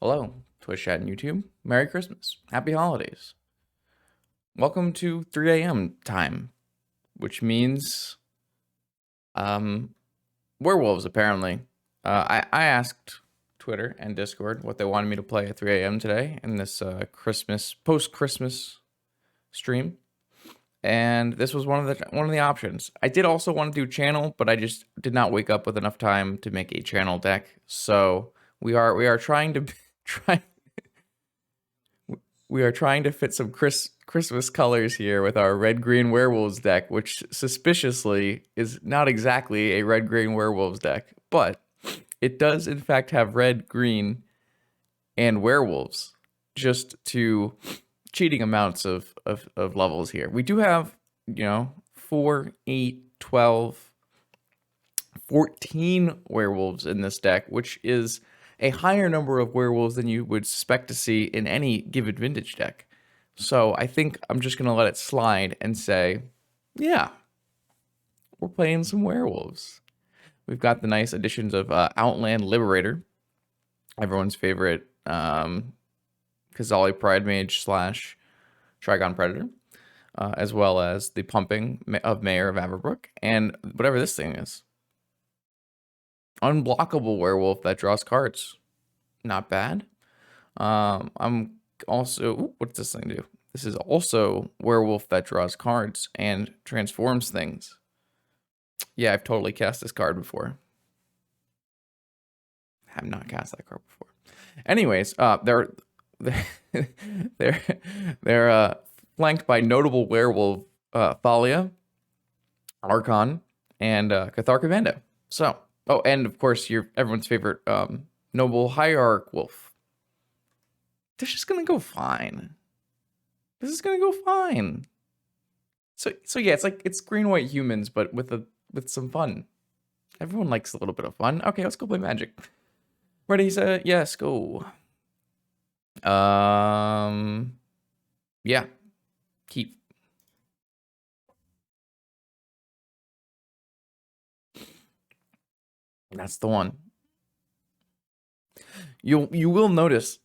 Hello, Twitch chat and YouTube. Merry Christmas. Happy holidays. Welcome to 3 a.m. time, which means werewolves apparently. I asked Twitter and Discord what they wanted me to play at 3 a.m. today in this Christmas post-Christmas stream. And this was one of the options. I did also want to do channel, but I just did not wake up with enough time to make a channel deck. So we are trying to try we are trying to fit some Christmas colors here with our red-green werewolves deck, which suspiciously is not exactly a red-green werewolves deck, but it does in fact have red, green, and werewolves, just to cheating amounts of levels here. We do have, 4, 8, 12, 14 werewolves in this deck, which is a higher number of werewolves than you would expect to see in any given vintage deck. So I think I'm just going to let it slide and say, yeah, we're playing some werewolves. We've got the nice additions of Outland Liberator, everyone's favorite Kazali Pride Mage / Trigon Predator, as well as the pumping of Mayor of Averbrook, and whatever this thing is. Unblockable werewolf that draws cards. Not bad. I'm also... what's this thing do? This is also werewolf that draws cards and transforms things. Yeah, I've totally cast this card before. I have not cast that card before. Anyways, they're flanked by notable werewolf Thalia, Archon, and Catharka Vanda. So, oh, and of course everyone's favorite noble hierarch wolf. This is gonna go fine. This is gonna go fine. So yeah, it's green white humans, but with some fun. Everyone likes a little bit of fun. Okay, let's go play Magic. Ready, set, yes, go. Yeah, keep. That's the one. You will notice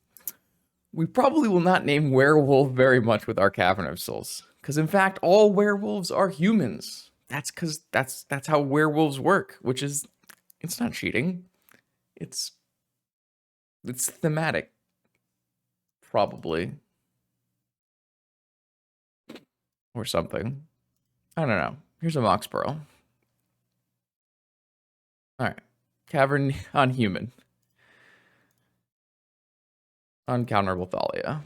we probably will not name werewolf very much with our Cavern of Souls, because in fact all werewolves are humans. That's because that's how werewolves work, which is, it's not cheating. It's thematic, probably, or something. I don't know. Here's a Mox Pearl. All right, Cavern on human. Uncounterable Thalia.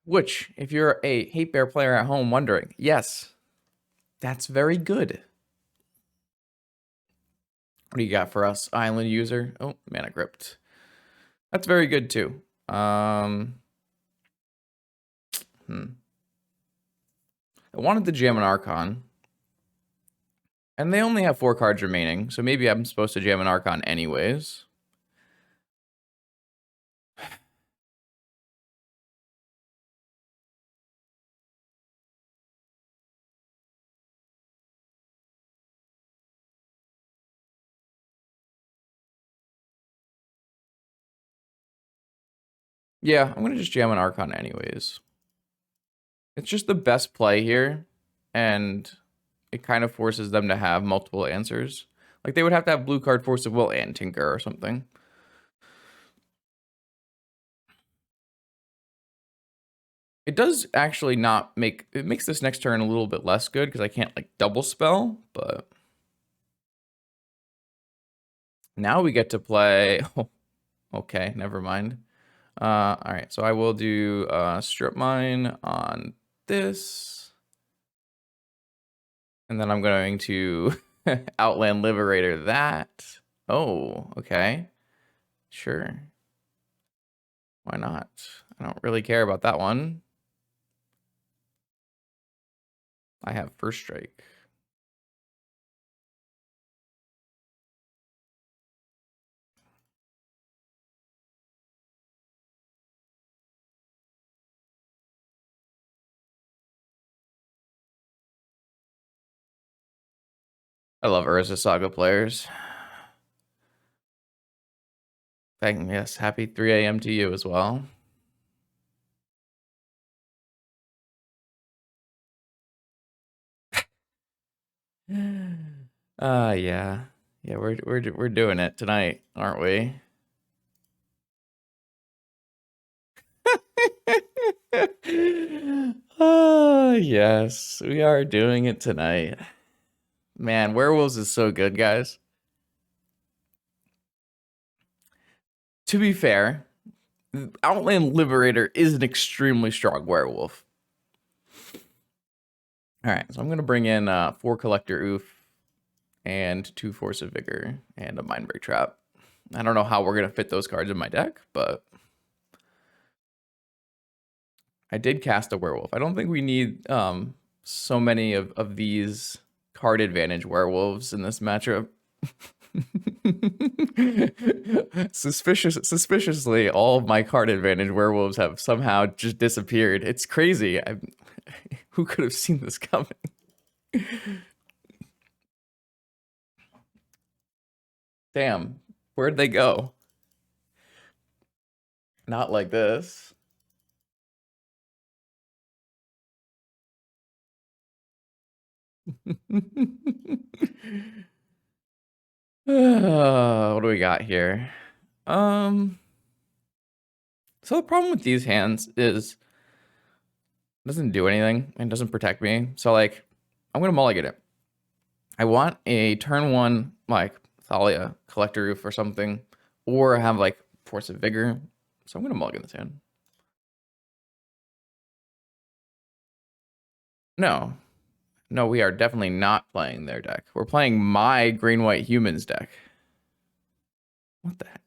Which, if you're a Hate Bear player at home wondering, yes, that's very good. What do you got for us, Island user? Oh, Mana Crypt. That's very good too. I wanted to jam an Archon. And they only have 4 cards remaining, so maybe I'm supposed to jam an Archon anyways. Yeah, I'm going to just jam an Archon anyways. It's just the best play here, and it kind of forces them to have multiple answers. Like, they would have to have blue card Force of Will and Tinker or something. It does actually not make... It makes this next turn a little bit less good, because I can't, like, double spell, but... Now we get to play... Oh, okay, never mind. Alright, so I will do Strip Mine on this. And then I'm going to Outland Liberator that. Oh, okay. Sure. Why not? I don't really care about that one. I have First Strike. I love Urza Saga players. Yes, happy 3 a.m. to you as well. Yeah. Yeah, we're doing it tonight, aren't we? Yes, we are doing it tonight. Man, Werewolves is so good, guys. To be fair, Outland Liberator is an extremely strong werewolf. All right, so I'm gonna bring in 4 Collector Oof and 2 Force of Vigor and a Mindbreak Trap. I don't know how we're gonna fit those cards in my deck, but I did cast a werewolf. I don't think we need so many of these card advantage werewolves in this matchup. Suspiciously, all of my card advantage werewolves have somehow just disappeared. It's crazy. Who could have seen this coming? Damn, where'd they go? Not like this. What do we got here? So the problem with these hands is it doesn't do anything and doesn't protect me. So like, I'm gonna mulligan it. I want a turn 1 like Thalia Collector Roof or something, or have like Force of Vigor. So I'm gonna mulligan this hand. No, no, we are definitely not playing their deck. We're playing my green-white humans deck. What the heck?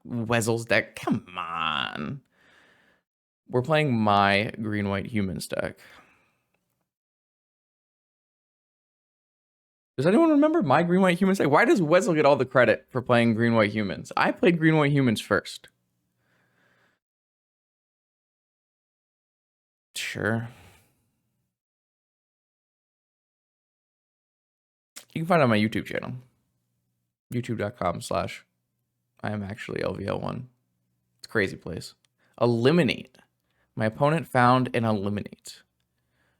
Wezzel's deck? Come on. We're playing my green-white humans deck. Does anyone remember my green-white humans deck? Why does Wezzle get all the credit for playing green-white humans? I played green-white humans first. Sure. You can find it on my YouTube channel. YouTube.com/I am actually LVL1. It's a crazy place. Eliminate. My opponent found and eliminate.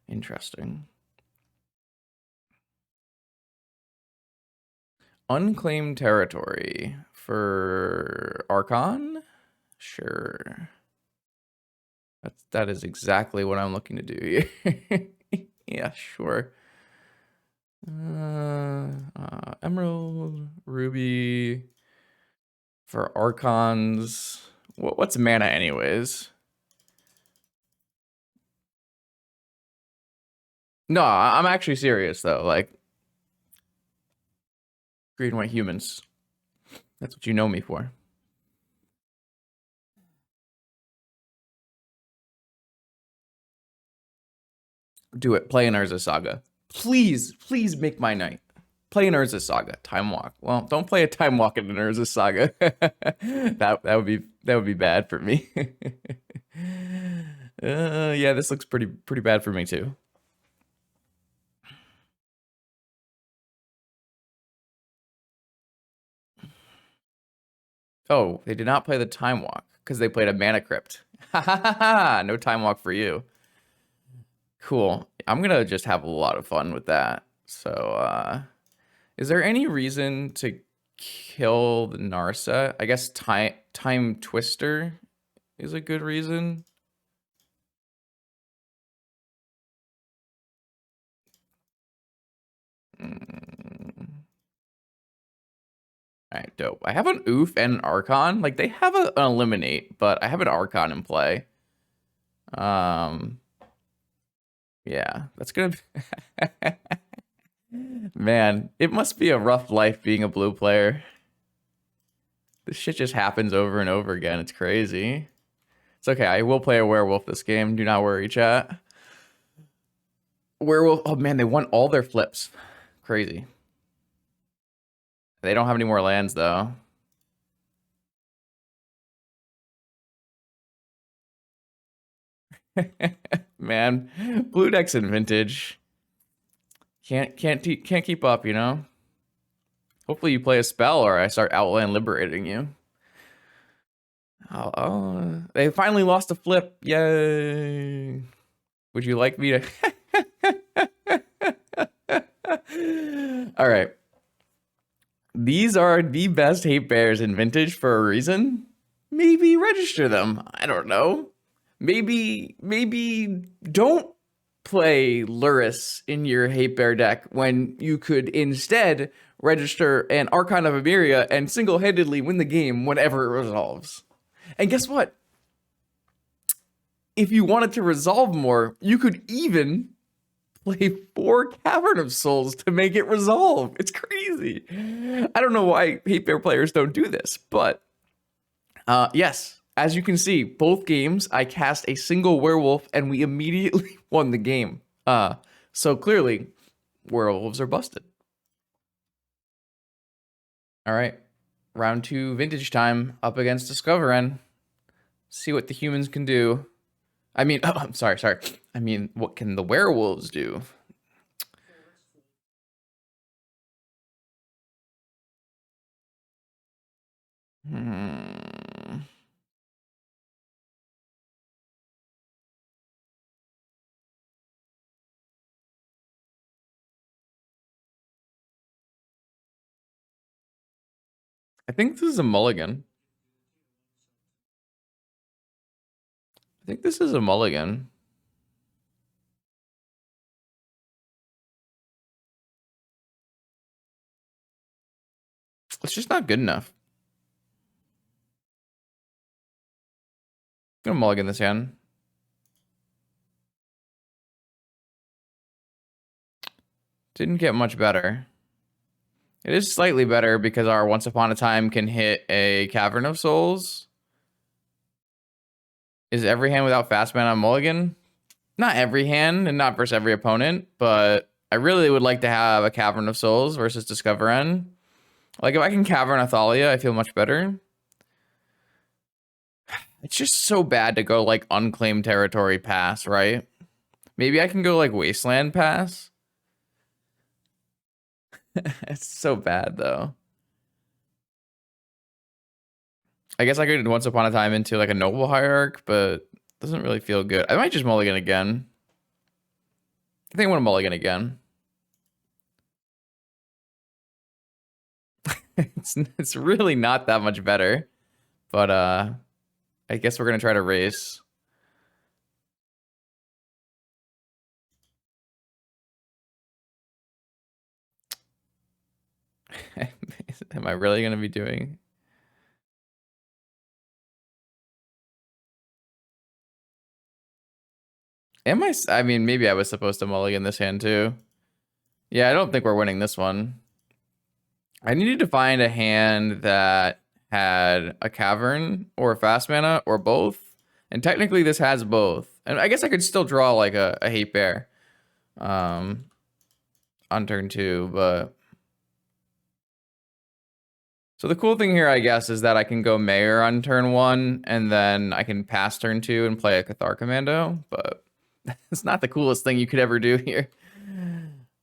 Interesting. Unclaimed territory for Archon? Sure. That is exactly what I'm looking to do. Yeah, sure. Emerald, Ruby for Archons. What's mana anyways? No, I'm actually serious though. Like green white humans. That's what you know me for. Do it. Play an Urza Saga. Please, please make my night. Play an Urza Saga. Time Walk. Well, don't play a Time Walk in an Urza Saga. that would be bad for me. Yeah, this looks pretty bad for me too. Oh, they did not play the Time Walk because they played a Mana Crypt. Ha ha ha ha! No Time Walk for you. Cool. I'm gonna just have a lot of fun with that. So, is there any reason to kill the Narset? I guess Time Twister is a good reason. All right, dope. I have an Oof and an Archon. Like they have an Eliminate, but I have an Archon in play. Yeah, that's gonna be Man, it must be a rough life being a blue player. This shit just happens over and over again. It's crazy. It's okay. I will play a werewolf this game. Do not worry, chat. Werewolf. Oh man, they won all their flips. Crazy. They don't have any more lands though. Man, blue decks in vintage can't keep up, you know. Hopefully you play a spell or I start Outland liberating you. Oh, they finally lost a flip. Yay. Would you like me to? All right. These are the best hate bears in Vintage for a reason. Maybe register them. I don't know. Maybe don't play Luris in your hate bear deck when you could instead register an Archon of Emeria and single-handedly win the game whenever it resolves. And guess what? If you wanted to resolve more, you could even play 4 Cavern of Souls to make it resolve. It's crazy. I don't know why hate bear players don't do this, but yes, as you can see, both games I cast a single werewolf and we immediately won the game. So clearly, werewolves are busted. All right, round 2 vintage time up against Discoverin. See what the humans can do. I mean, oh, I'm sorry. I mean, what can the werewolves do? I think this is a mulligan. I think this is a mulligan. It's just not good enough. I'm gonna mulligan this hand. Didn't get much better. It is slightly better because our Once Upon a Time can hit a Cavern of Souls. Is every hand without fast mana on mulligan? Not every hand and not versus every opponent, but I really would like to have a Cavern of Souls versus Discoverin. Like if I can Cavern Athalia, I feel much better. It's just so bad to go like unclaimed territory pass, right? Maybe I can go like Wasteland pass. It's so bad though. I guess I could Once Upon a Time into like a Noble Hierarch, but doesn't really feel good. I might just mulligan again. I think I want to mulligan again. It's really not that much better, but I guess we're gonna try to race. Am I really gonna be doing? Am I? I mean, maybe I was supposed to mulligan this hand too. Yeah, I don't think we're winning this one. I needed to find a hand that had a Cavern or a fast mana or both. And technically this has both. And I guess I could still draw like a hate bear on turn 2, but so the cool thing here, I guess, is that I can go Mayor on turn 1 and then I can pass turn 2 and play a Cathar Commando, but it's not the coolest thing you could ever do here.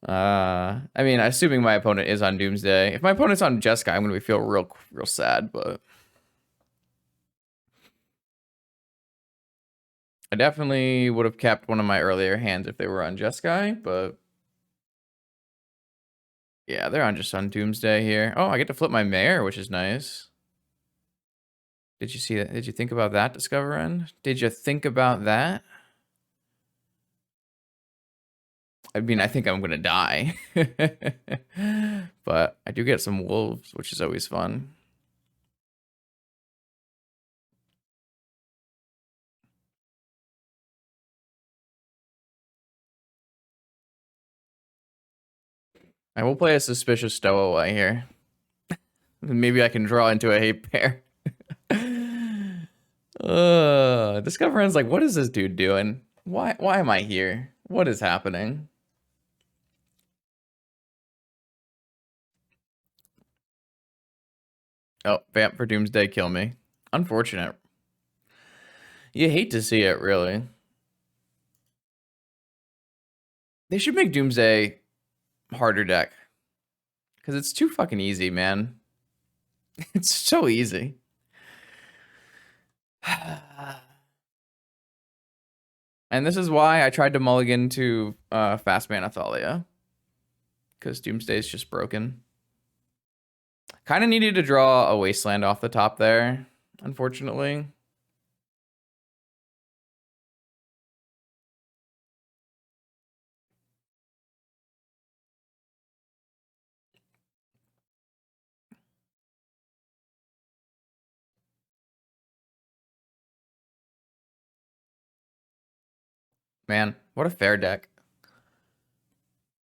I mean, assuming my opponent is on Doomsday. If my opponent's on Jeskai, I'm gonna feel real sad, but I definitely would have kept one of my earlier hands if they were on Jeskai, but yeah, they're on just on Doomsday here. Oh, I get to flip my Mayor, which is nice. Did you see that? Did you think about that, Discoverin? Did you think about that? I mean, I think I'm gonna die. But I do get some wolves, which is always fun. I will play a suspicious stowaway here. Maybe I can draw into a hate pair. Discoverin's like, what is this dude doing? Why am I here? What is happening? Oh, Vamp for Doomsday, kill me. Unfortunate. You hate to see it, really. They should make Doomsday harder deck. Because it's too fucking easy, man. It's so easy. And this is why I tried to mulligan to Fast Mana Thalia. Because Doomsday is just broken. Kind of needed to draw a Wasteland off the top there, unfortunately. Man, what a fair deck.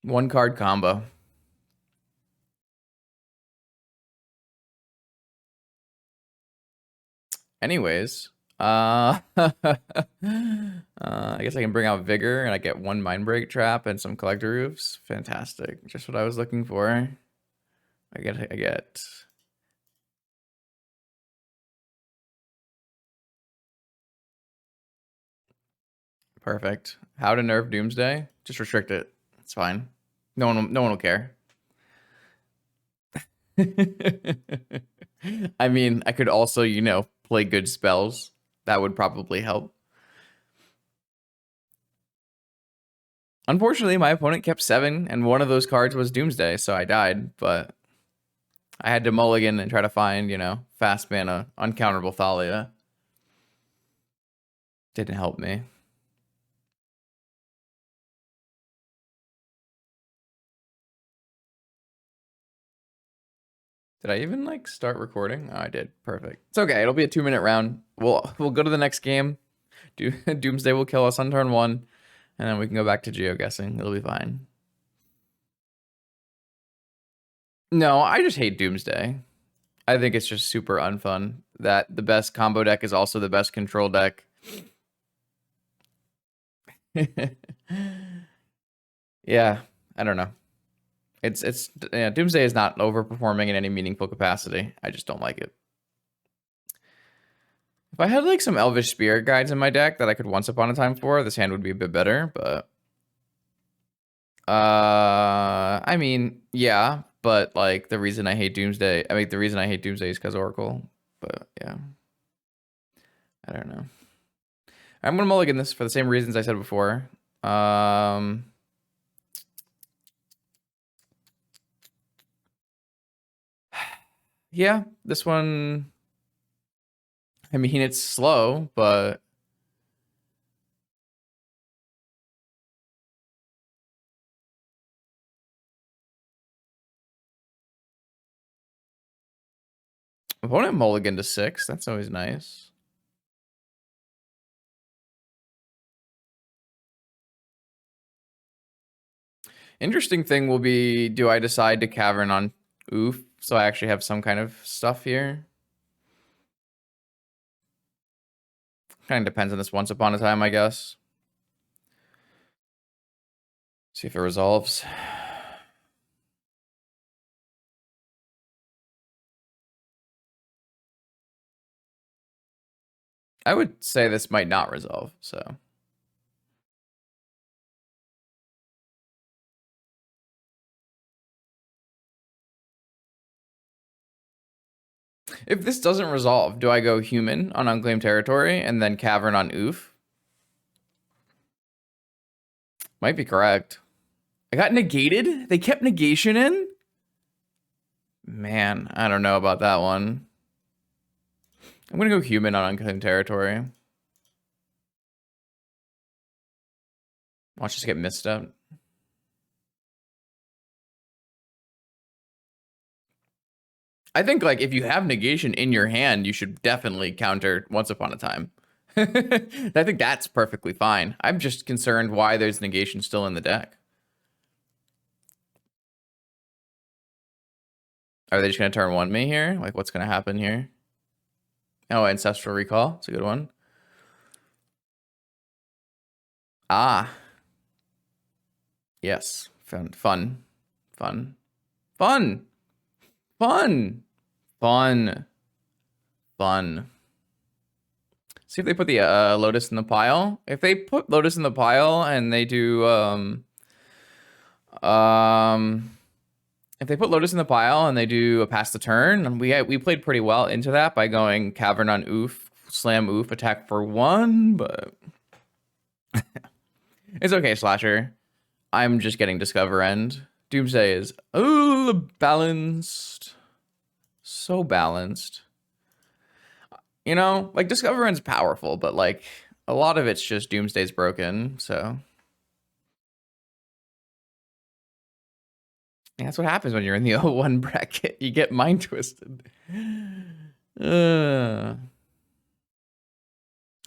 One card combo. Anyways, I guess I can bring out Vigor and I get one Mindbreak Trap and some Collector Roofs. Fantastic. Just what I was looking for. I get. Perfect. How to nerf Doomsday? Just restrict it. It's fine. No one will care. I mean, I could also, play good spells. That would probably help. Unfortunately, my opponent kept 7, and one of those cards was Doomsday, so I died, but I had to mulligan and try to find, fast mana, uncounterable Thalia. Didn't help me. Did I even start recording? Oh, I did. Perfect. It's okay. It'll be a 2-minute round. We'll go to the next game. Doomsday will kill us on turn 1, and then we can go back to geoguessing. It'll be fine. No, I just hate Doomsday. I think it's just super unfun that the best combo deck is also the best control deck. Yeah, I don't know. Doomsday is not overperforming in any meaningful capacity. I just don't like it. If I had some Elvish Spirit Guides in my deck that I could once upon a time for, this hand would be a bit better, but I mean, yeah, but the reason I hate Doomsday, the reason I hate Doomsday is because Oracle, but yeah. I don't know. I'm gonna mulligan this for the same reasons I said before. Yeah, this one, I mean, it's slow, but opponent mulligan to 6. That's always nice. Interesting thing will be, do I decide to Cavern on Oof, so I actually have some kind of stuff here? Kind of depends on this once upon a time, I guess. See if it resolves. I would say this might not resolve, so. If this doesn't resolve, do I go human on unclaimed territory and then Cavern on Oof? Might be correct. I got negated? They kept negation in? Man, I don't know about that one. I'm gonna go human on unclaimed territory. Watch this get missed up. I think if you have negation in your hand, you should definitely counter Once Upon a Time. I think that's perfectly fine. I'm just concerned why there's negation still in the deck. Are they just gonna turn 1 me here? What's gonna happen here? Oh, Ancestral Recall. It's a good one. Ah. Yes. Fun. Fun. Fun. Fun. Fun. Fun. Fun. See if they put the Lotus in the pile. If they put Lotus in the pile and they do If they put Lotus in the pile and they do a pass the turn, we played pretty well into that by going Cavern on Oof, Slam Oof, attack for 1, but it's okay, Slasher. I'm just getting Discover End. Doomsday is balanced. So balanced. You know, like Discover End's powerful, but like a lot of it's just Doomsday's broken, so. Yeah, that's what happens when you're in the 0-1 bracket. You get mind twisted. I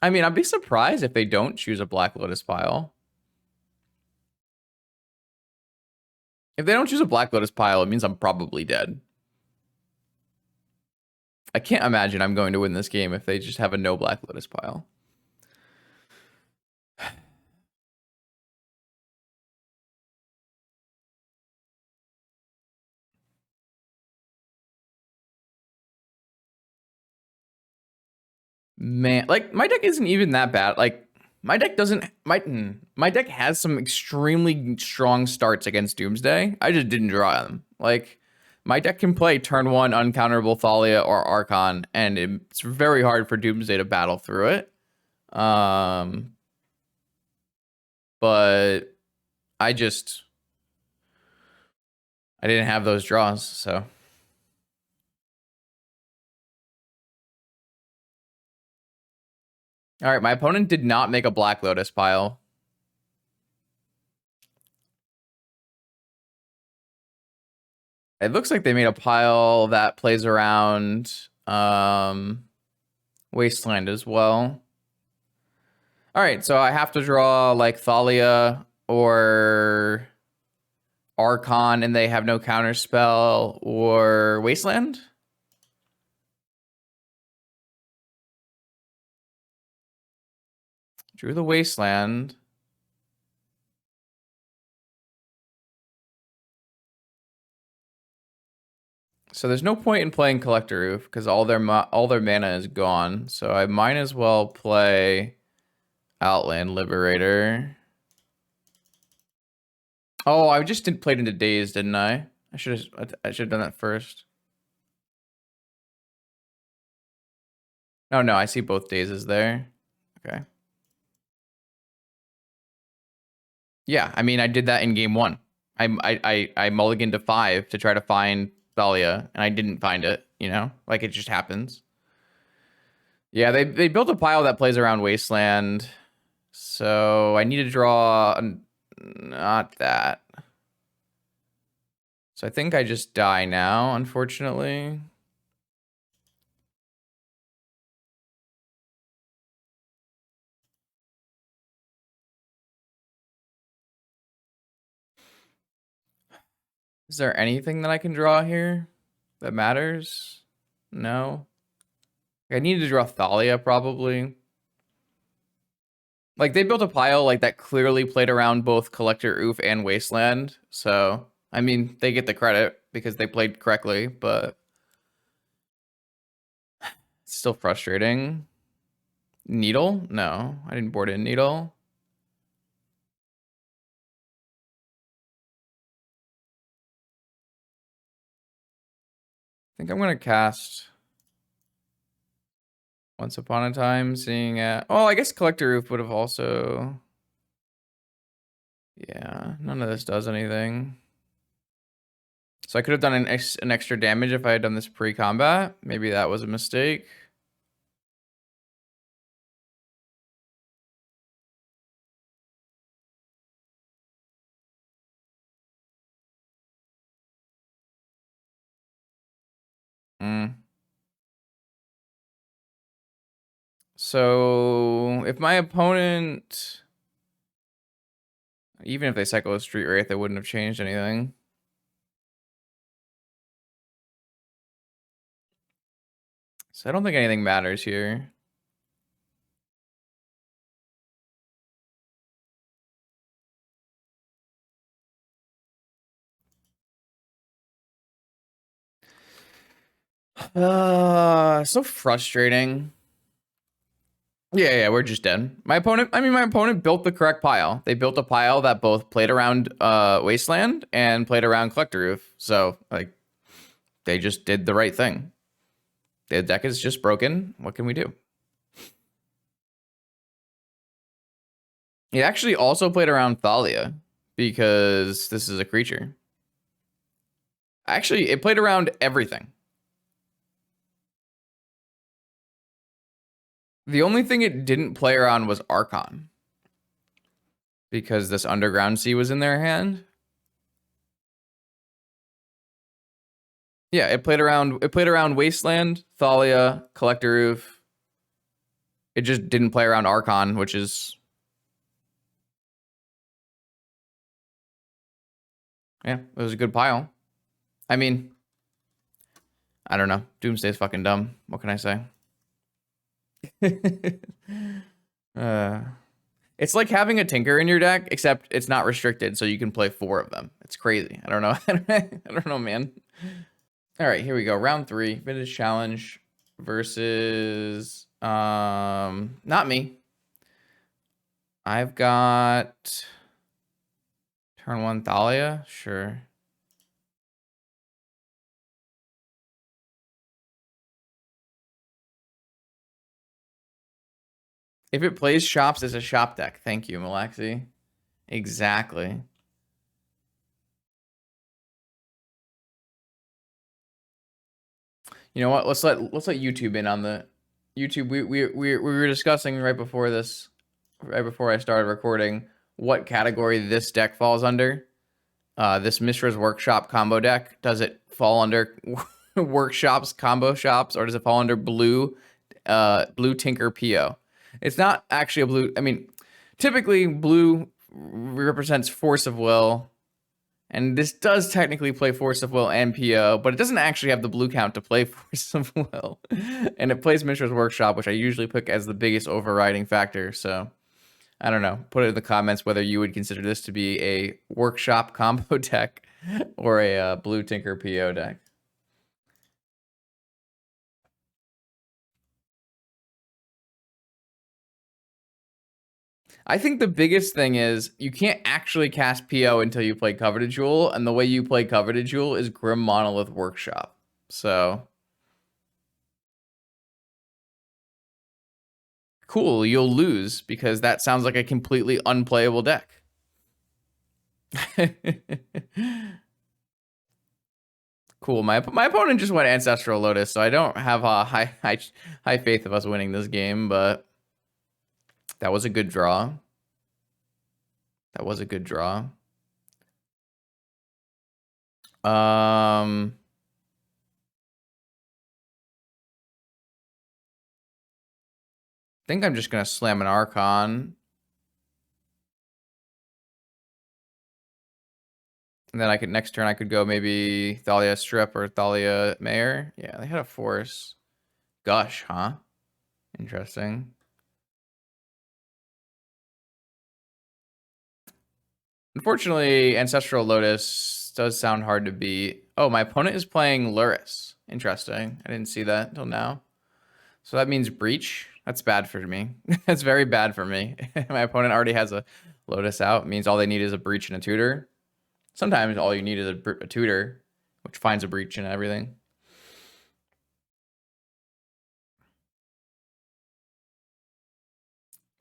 mean, I'd be surprised if they don't choose a Black Lotus pile. If they don't choose a Black Lotus pile, it means I'm probably dead. I can't imagine I'm going to win this game if they just have a no Black Lotus pile. Man, like my deck isn't even that bad. Like my deck doesn't my deck has some extremely strong starts against Doomsday. I just didn't draw them. Like my deck can play turn 1 uncounterable Thalia or Archon, and it's very hard for Doomsday to battle through it. But I didn't have those draws, so. All right, my opponent did not make a Black Lotus pile. It looks like they made a pile that plays around Wasteland as well. All right, so I have to draw like Thalia or Archon, and they have no counter spell, or Wasteland. Drew the Wasteland. So there's no point in playing Collector Roof because all their mana is gone. So I might as well play Outland Liberator. Oh, I just played into Daze, didn't I? I should have done that first. Oh no, I see both Dazes there. Okay. Yeah, I mean I did that in game 1. I mulliganed to 5 to try to find Thalia, and I didn't find it, you know? Like, it just happens. Yeah, they built a pile that plays around Wasteland, so I need to draw not that. So I think I just die now, unfortunately. Is there anything that I can draw here that matters? No. I need to draw Thalia, probably. Like, they built a pile like that clearly played around both Collector Oof and Wasteland. So, I mean, they get the credit because they played correctly, but it's still frustrating. Needle? No, I didn't board in Needle. I think I'm going to cast Once Upon a Time, seeing at... Oh, I guess Collector Roof would have also... Yeah, none of this does anything. So I could have done an extra damage if I had done this pre-combat. Maybe that was a mistake. So if my opponent... Even if they cycle a Street Wraith, it wouldn't have changed anything. So I don't think anything matters here. So frustrating. Yeah, we're just dead. My opponent built the correct pile. They built a pile that both played around Wasteland and played around Collector Roof. So, like, they just did the right thing. The deck is just broken. What can we do? It actually also played around Thalia because this is a creature. Actually, it played around everything. The only thing it didn't play around was Archon because this Underground Sea was in their hand. Yeah, it played around Wasteland, Thalia, Collector Roof. It just didn't play around Archon, which is yeah, it was a good pile. I mean, I don't know. Doomsday's fucking dumb. What can I say? uh, it's like having a Tinker in your deck, except it's not restricted, so you can play 4 of them. It's crazy. I don't know. I don't know, man. All right, here we go. Round 3, Vintage Challenge versus not me. I've got turn 1 Thalia, sure. If it plays shops, it's a shop deck. Thank you, Malaxi. Exactly. You know what? Let's let YouTube in on the YouTube. We were discussing right before this, right before I started recording, what category this deck falls under. This Mishra's Workshop combo deck. Does it fall under Workshops combo shops, or does it fall under blue Tinker PO? It's not actually a blue. I mean, typically blue represents force of will. And this does technically play Force of Will and PO, but it doesn't actually have the blue count to play Force of Will. And it plays Mishra's Workshop, which I usually pick as the biggest overriding factor. So, I don't know. Put it in the comments whether you would consider this to be a Workshop combo deck or a blue Tinker PO deck. I think the biggest thing is you can't actually cast PO until you play Coveted Jewel, and the way you play Coveted Jewel is Grim Monolith Workshop. So... cool, you'll lose because that sounds like a completely unplayable deck. Cool. My opponent just went Ancestral Lotus, so I don't have a high faith of us winning this game, but that was a good draw. That was a good draw. I think I'm just gonna slam an Archon. And then next turn I could go maybe Thalia Strip or Thalia Mayor. Yeah, they had a force. Gush, huh? Interesting. Unfortunately, Ancestral Lotus does sound hard to beat. Oh, my opponent is playing Luris. Interesting. I didn't see that until now. So that means Breach. That's bad for me. That's very bad for me. My opponent already has a Lotus out. It means all they need is a Breach and a Tutor. Sometimes all you need is a Tutor, which finds a Breach and everything.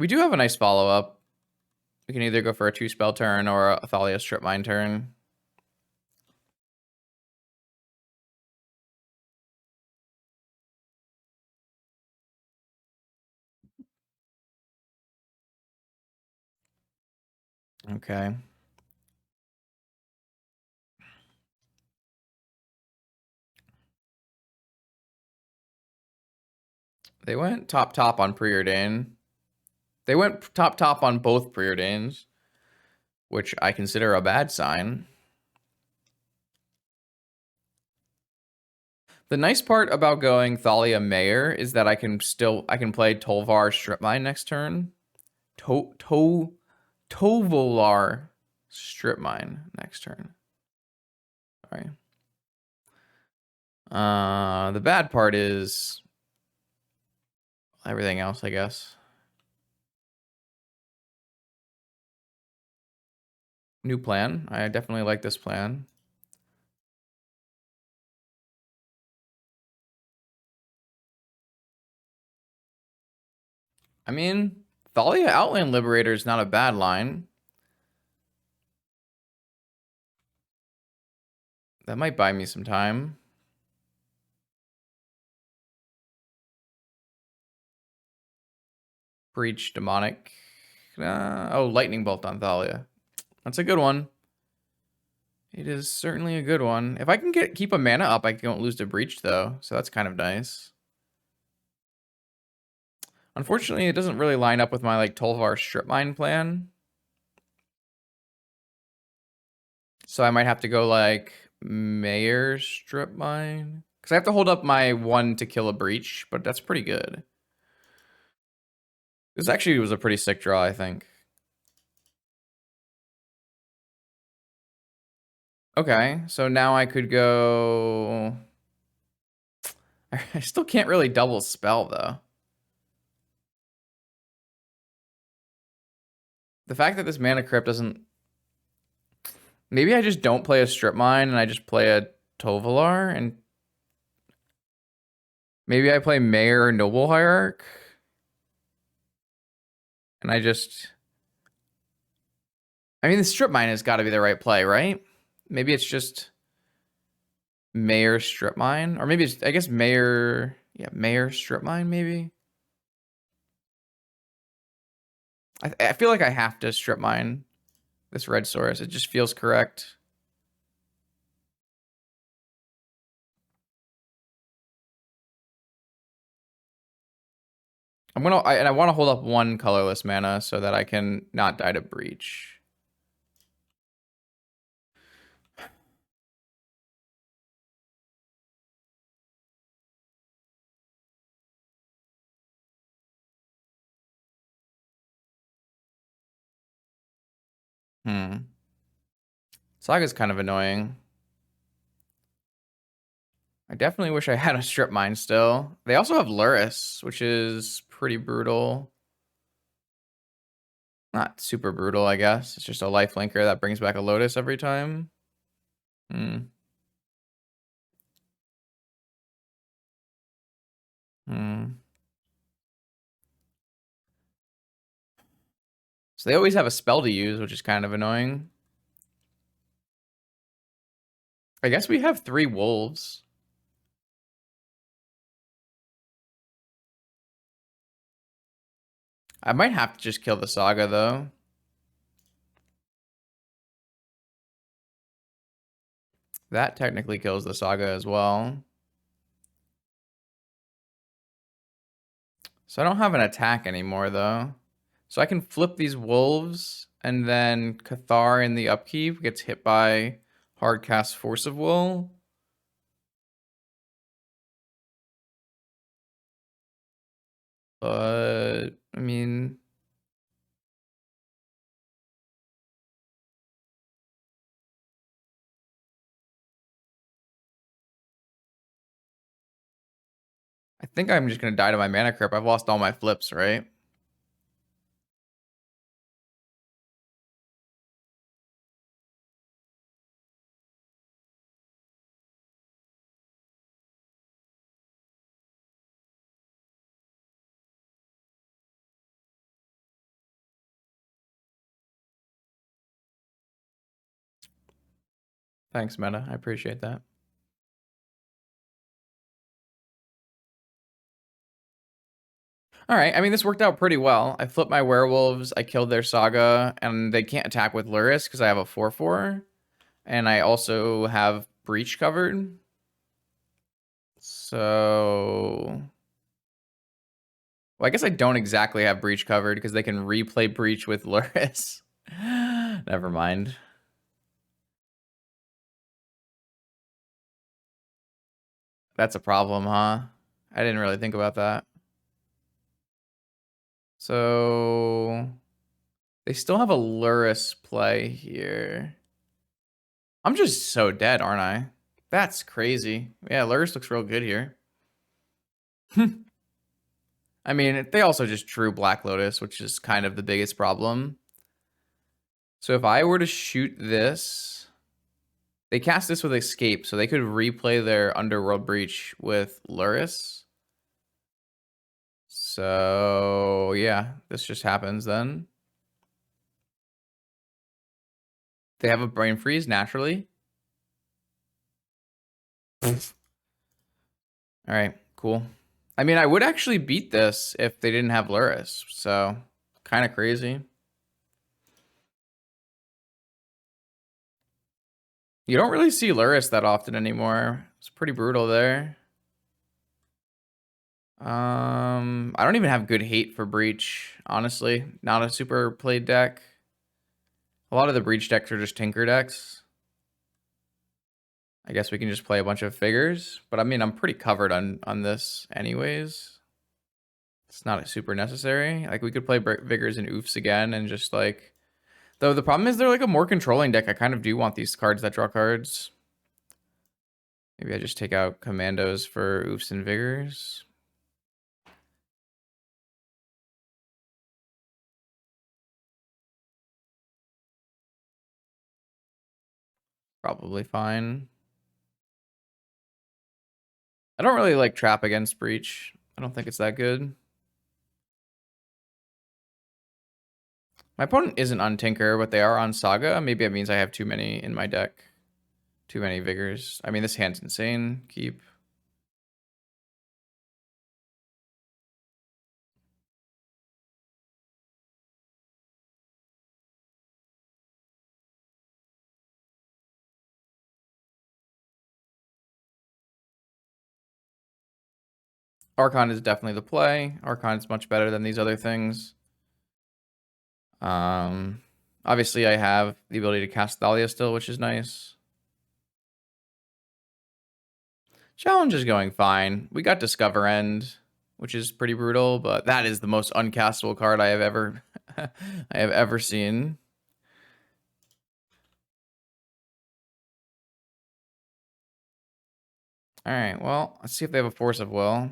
We do have a nice follow-up. We can either go for a 2-spell turn or a Thalia Strip Mine turn. Okay. They went top on Preordain. They went top on both Preordains, which I consider a bad sign. The nice part about going Thalia Mayor is that I can play Tolvar Strip Mine next turn. Tovolar Strip Mine next turn. All right. The bad part is everything else, I guess. New plan. I definitely like this plan. I mean, Thalia Outland Liberator is not a bad line. That might buy me some time. Breach Demonic. Oh, Lightning Bolt on Thalia. That's a good one. It is certainly a good one. If I can keep a mana up, I don't lose to Breach, though. So that's kind of nice. Unfortunately, it doesn't really line up with my, like, Tolvar Strip Mine plan. So I might have to go, like, Mayor Strip Mine. Because I have to hold up my 1 to kill a Breach, but that's pretty good. This actually was a pretty sick draw, I think. Okay, so now I could go... I still can't really double spell, though. The fact that this Mana Crypt doesn't... Maybe I just don't play a Strip Mine and I just play a Tovolar, and maybe I play Mayor or Noble Hierarch. And I just... I mean, the Strip Mine has got to be the right play, right? Maybe it's just Mayor Strip Mine. Or maybe it's, I guess, Mayor... Yeah, Mayor Strip Mine, maybe? I feel like I have to Strip Mine this red source. It just feels correct. And I want to hold up 1 colorless mana so that I can not die to Breach. Saga's kind of annoying. I definitely wish I had a Strip Mine still. They also have Luris, which is pretty brutal. Not super brutal, I guess. It's just a lifelinker that brings back a Lotus every time. Hmm. So they always have a spell to use, which is kind of annoying. I guess we have 3 wolves. I might have to just kill the Saga, though. That technically kills the Saga as well. So I don't have an attack anymore, though. So I can flip these wolves, and then Cathar in the upkeep gets hit by Hardcast Force of Will. But, I mean... I think I'm just going to die to my Mana Crypt. I've lost all my flips, right? Thanks, Meta. I appreciate that. All right. I mean, this worked out pretty well. I flipped my werewolves. I killed their Saga, and they can't attack with Luris because I have a 4/4. And I also have Breach covered. So... Well, I guess I don't exactly have Breach covered because they can replay Breach with Luris. Never mind. That's a problem, huh? I didn't really think about that. So they still have a Luris play here. I'm just so dead, aren't I? That's crazy. Yeah, Luris looks real good here. I mean, they also just drew Black Lotus, which is kind of the biggest problem. So if I were to shoot this, they cast this with Escape, so they could replay their Underworld Breach with Luris. So yeah, this just happens then. They have a Brain Freeze naturally. All right, cool. I mean, I would actually beat this if they didn't have Luris, so kind of crazy. You don't really see Luris that often anymore. It's pretty brutal there. I don't even have good hate for Breach, honestly. Not a super played deck. A lot of the Breach decks are just Tinker decks. I guess we can just play a bunch of figures, but I mean, I'm pretty covered on this anyways. It's not super necessary. Like, we could play Vigors and Oofs again and just like... Though the problem is they're like a more controlling deck. I kind of do want these cards that draw cards. Maybe I just take out Commandos for Oofs and Vigors. Probably fine. I don't really like Trap against Breach. I don't think it's that good. My opponent isn't on Tinker, but they are on Saga. Maybe it means I have too many in my deck. Too many Vigors. I mean, this hand's insane. Keep. Archon is definitely the play. Archon is much better than these other things. Obviously, I have the ability to cast Thalia still, which is nice. Challenge is going fine. We got Discover End, which is pretty brutal, but that is the most uncastable card I have ever I have ever seen. All right, well, let's see if they have a Force of Will.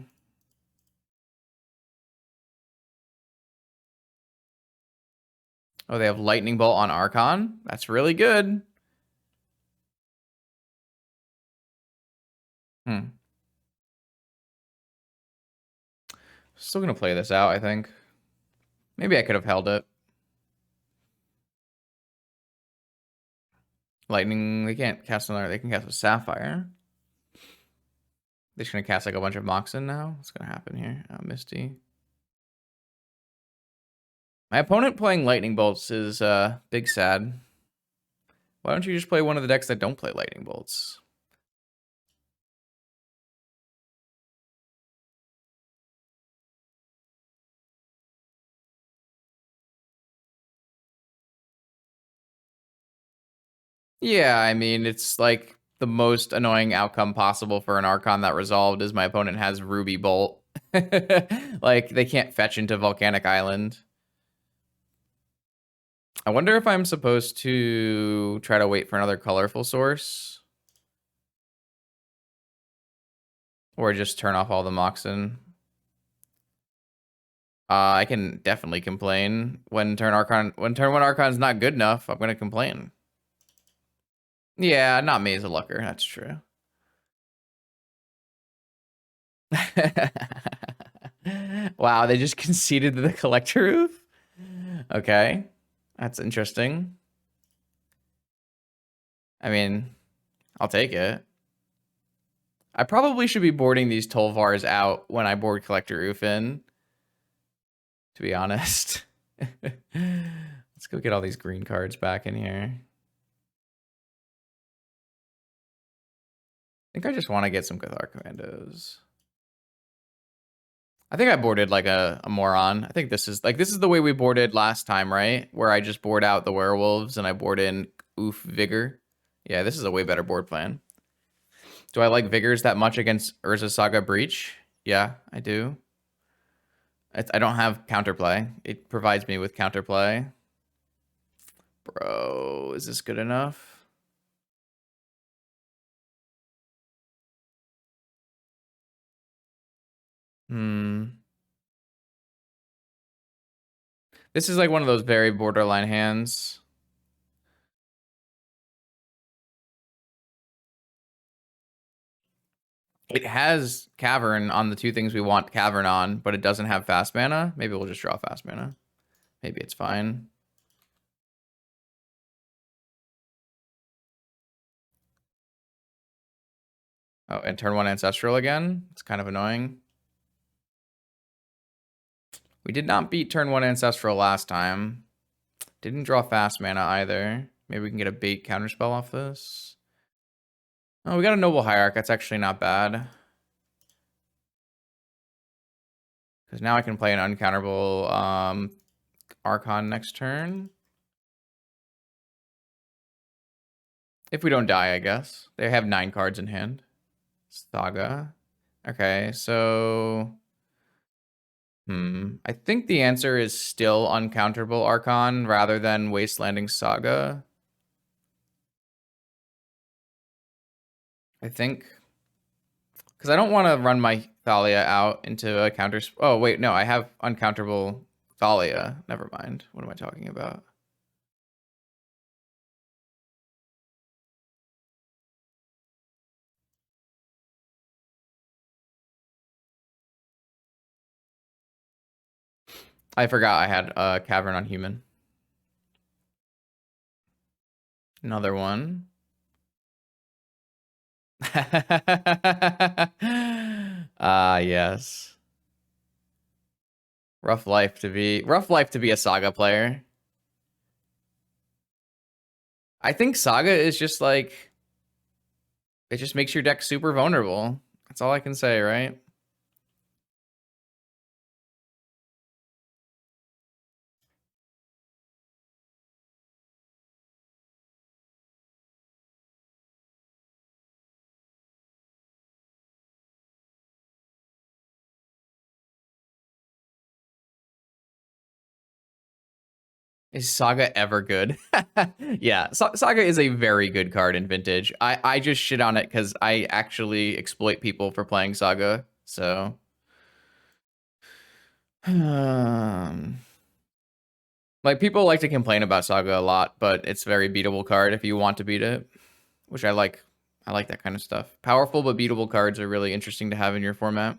Oh, they have Lightning Bolt on Archon? That's really good. Still gonna play this out, I think. Maybe I could have held it. Lightning, they can't cast another, they can cast a Sapphire. They're just gonna cast like a bunch of Moxen now. What's gonna happen here? Misty. My opponent playing Lightning Bolts is big sad. Why don't you just play one of the decks that don't play Lightning Bolts? Yeah, I mean, it's like the most annoying outcome possible for an Archon that resolved is my opponent has Ruby Bolt. Like, they can't fetch into Volcanic Island. I wonder if I'm supposed to try to wait for another colorful source. Or just turn off all the Moxen. I can definitely complain when turn one Archon's not good enough. I'm gonna complain. Yeah, not Maze of Lucker. That's true. Wow, they just conceded to the collector roof? Okay. That's interesting. I mean, I'll take it. I probably should be boarding these Tolvars out when I board Collector Roof in, to be honest. Let's go get all these green cards back in here. I think I just want to get some Cathar Commandos. I think I boarded like a moron. I think this is the way we boarded last time, right? Where I just board out the werewolves and I board in Oof Vigor. Yeah, this is a way better board plan. Do I like Vigors that much against Urza Saga Breach? Yeah, I do. I don't have counterplay. It provides me with counterplay. Bro, is this good enough? This is like one of those very borderline hands. It has Cavern on the two things we want Cavern on, but it doesn't have fast mana. Maybe we'll just draw fast mana. Maybe it's fine. Oh, and turn 1 Ancestral again. It's kind of annoying. We did not beat turn 1 Ancestral last time. Didn't draw fast mana either. Maybe we can get a bait counterspell off this. Oh, we got a Noble Hierarch. That's actually not bad. Because now I can play an uncounterable Archon next turn. If we don't die, I guess. They have 9 cards in hand. Saga. Okay, so... I think the answer is still uncounterable Archon rather than Wastelanding Saga. I think. Because I don't want to run my Thalia out into a counter... Oh, wait, no, I have uncounterable Thalia. Never mind. What am I talking about? I forgot I had a Cavern on Human. Another one. Yes. Rough life to be a Saga player. I think Saga is just like, it just makes your deck super vulnerable. That's all I can say, right? Is Saga ever good? Yeah, Saga is a very good card in Vintage. I just shit on it because I actually exploit people for playing Saga. So, like people like to complain about Saga a lot, but it's a very beatable card if you want to beat it, which I like. I like that kind of stuff. Powerful but beatable cards are really interesting to have in your format.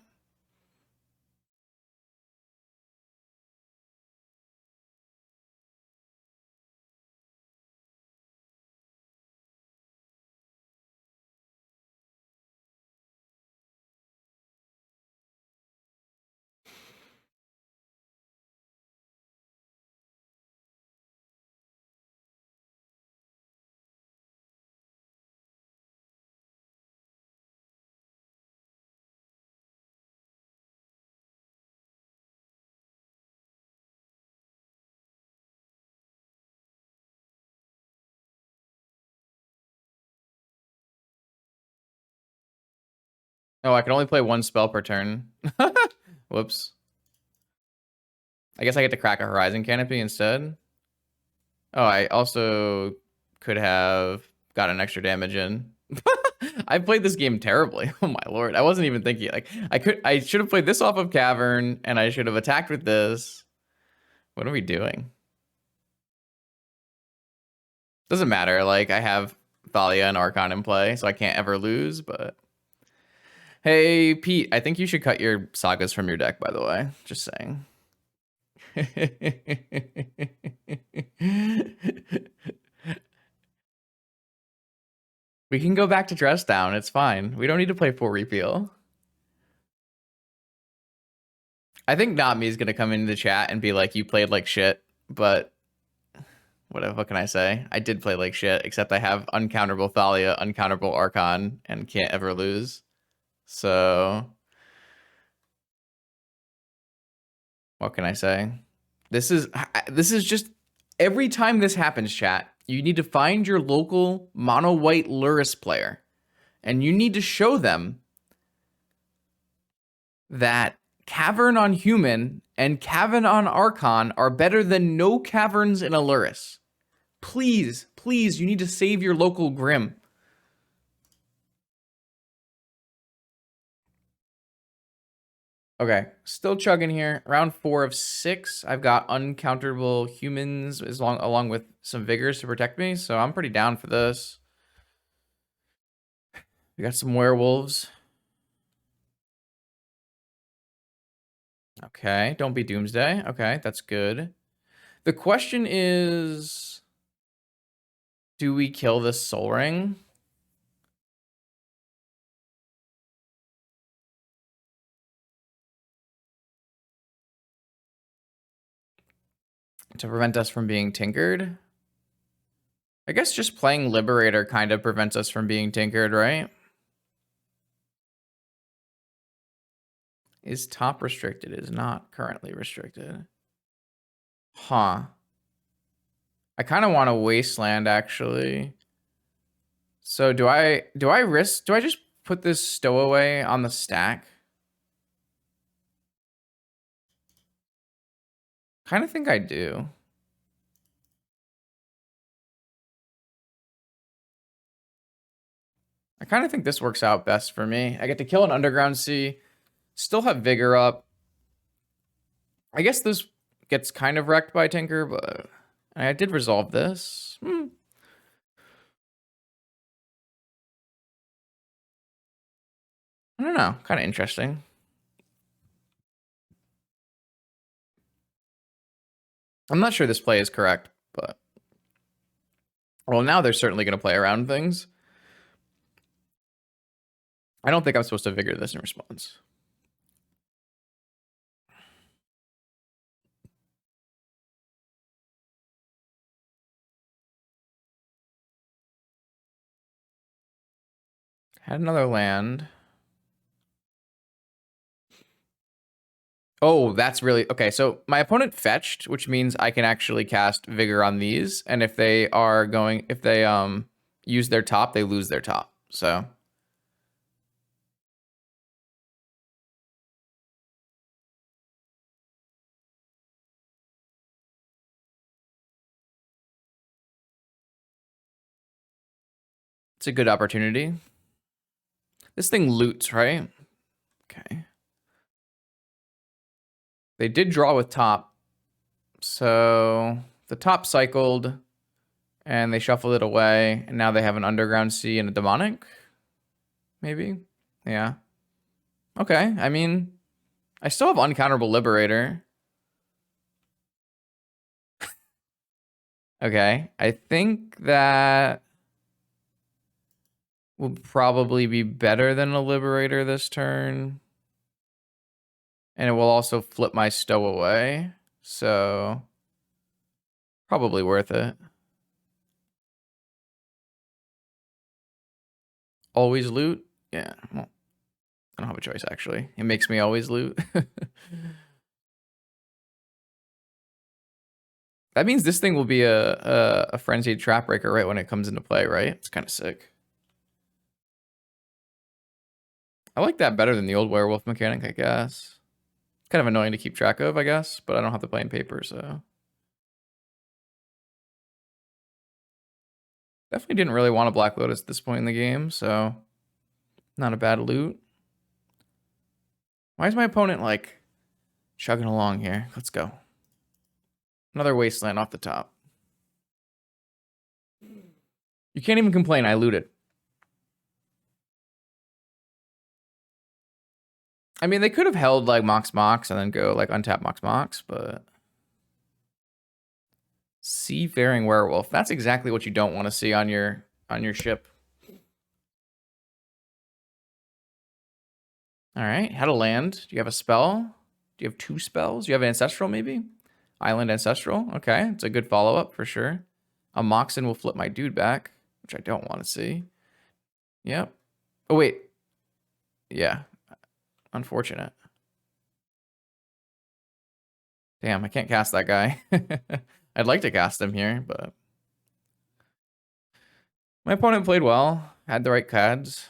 Oh, I can only play one spell per turn. Whoops. I guess I get to crack a Horizon Canopy instead. Oh, I also could have got an extra damage in. I played this game terribly. Oh my lord. I wasn't even thinking. Like I should have played this off of Cavern and I should have attacked with this. What are we doing? Doesn't matter. Like I have Thalia and Archon in play, so I can't ever lose, but hey Pete, I think you should cut your sagas from your deck, by the way. Just saying. We can go back to dress down. It's fine. We don't need to play full repeal. I think Not Me is gonna come into the chat and be like, "You played like shit," but what can I say? I did play like shit, except I have uncounterable Thalia, uncounterable Archon, and can't ever lose. So what can I say? This is just every time this happens, chat. You need to find your local mono white Luris player, and you need to show them that Cavern on Human and Cavern on Archon are better than no Caverns in a Luris. Please, please, you need to save your local Grim. Okay, still chugging here. Round 4 of 6. I've got uncounterable humans along with some vigors to protect me, so I'm pretty down for this. We got some werewolves. Okay, don't be Doomsday. Okay, that's good. The question is, do we kill this Soul Ring? To prevent us from being tinkered? I guess just playing Liberator kind of prevents us from being tinkered, right? Is top restricted? Is not currently restricted. Huh. I kind of want a Wasteland, actually. So do I just put this stowaway on the stack? Kind of think I do. I kind of think this works out best for me. I get to kill an Underground Sea, still have Vigor up. I guess this gets kind of wrecked by Tinker, but I did resolve this. I don't know. Kind of interesting. I'm not sure this play is correct, but... Well, now they're certainly going to play around things. I don't think I'm supposed to Vigor this in response. Had another land. Oh, that's really... Okay, so my opponent fetched, which means I can actually cast Vigor on these. And if they are going... If they use their top, they lose their top. So... It's a good opportunity. This thing loots, right? Okay. They did draw with top. So the top cycled and they shuffled it away. And now they have an Underground Sea and a Demonic. Maybe. Yeah. Okay. I mean, I still have uncounterable Liberator. Okay. I think that will probably be better than a Liberator this turn. And it will also flip my stowaway. So probably worth it. Always loot? Yeah. Well, I don't have a choice, actually. It makes me always loot. That means this thing will be a frenzied trap breaker right when it comes into play, right? It's kind of sick. I like that better than the old werewolf mechanic, I guess. It's kind of annoying to keep track of, I guess, but I don't have to play in paper, so. Definitely didn't really want a Black Lotus at this point in the game, so not a bad loot. Why is my opponent, like, chugging along here? Let's go. Another Wasteland off the top. You can't even complain, I looted. I mean, they could have held, like, Mox Mox and then go, like, untap Mox Mox, but... Seafaring Werewolf. That's exactly what you don't want to see on your ship. All right, how to land. Do you have a spell? Do you have 2 spells? Do you have Ancestral, maybe? Island Ancestral. Okay, it's a good follow-up for sure. A Moxen will flip my dude back, which I don't want to see. Yep. Oh, wait. Yeah. Unfortunate. Damn, I can't cast that guy. I'd like to cast him here, but... My opponent played well. Had the right cards.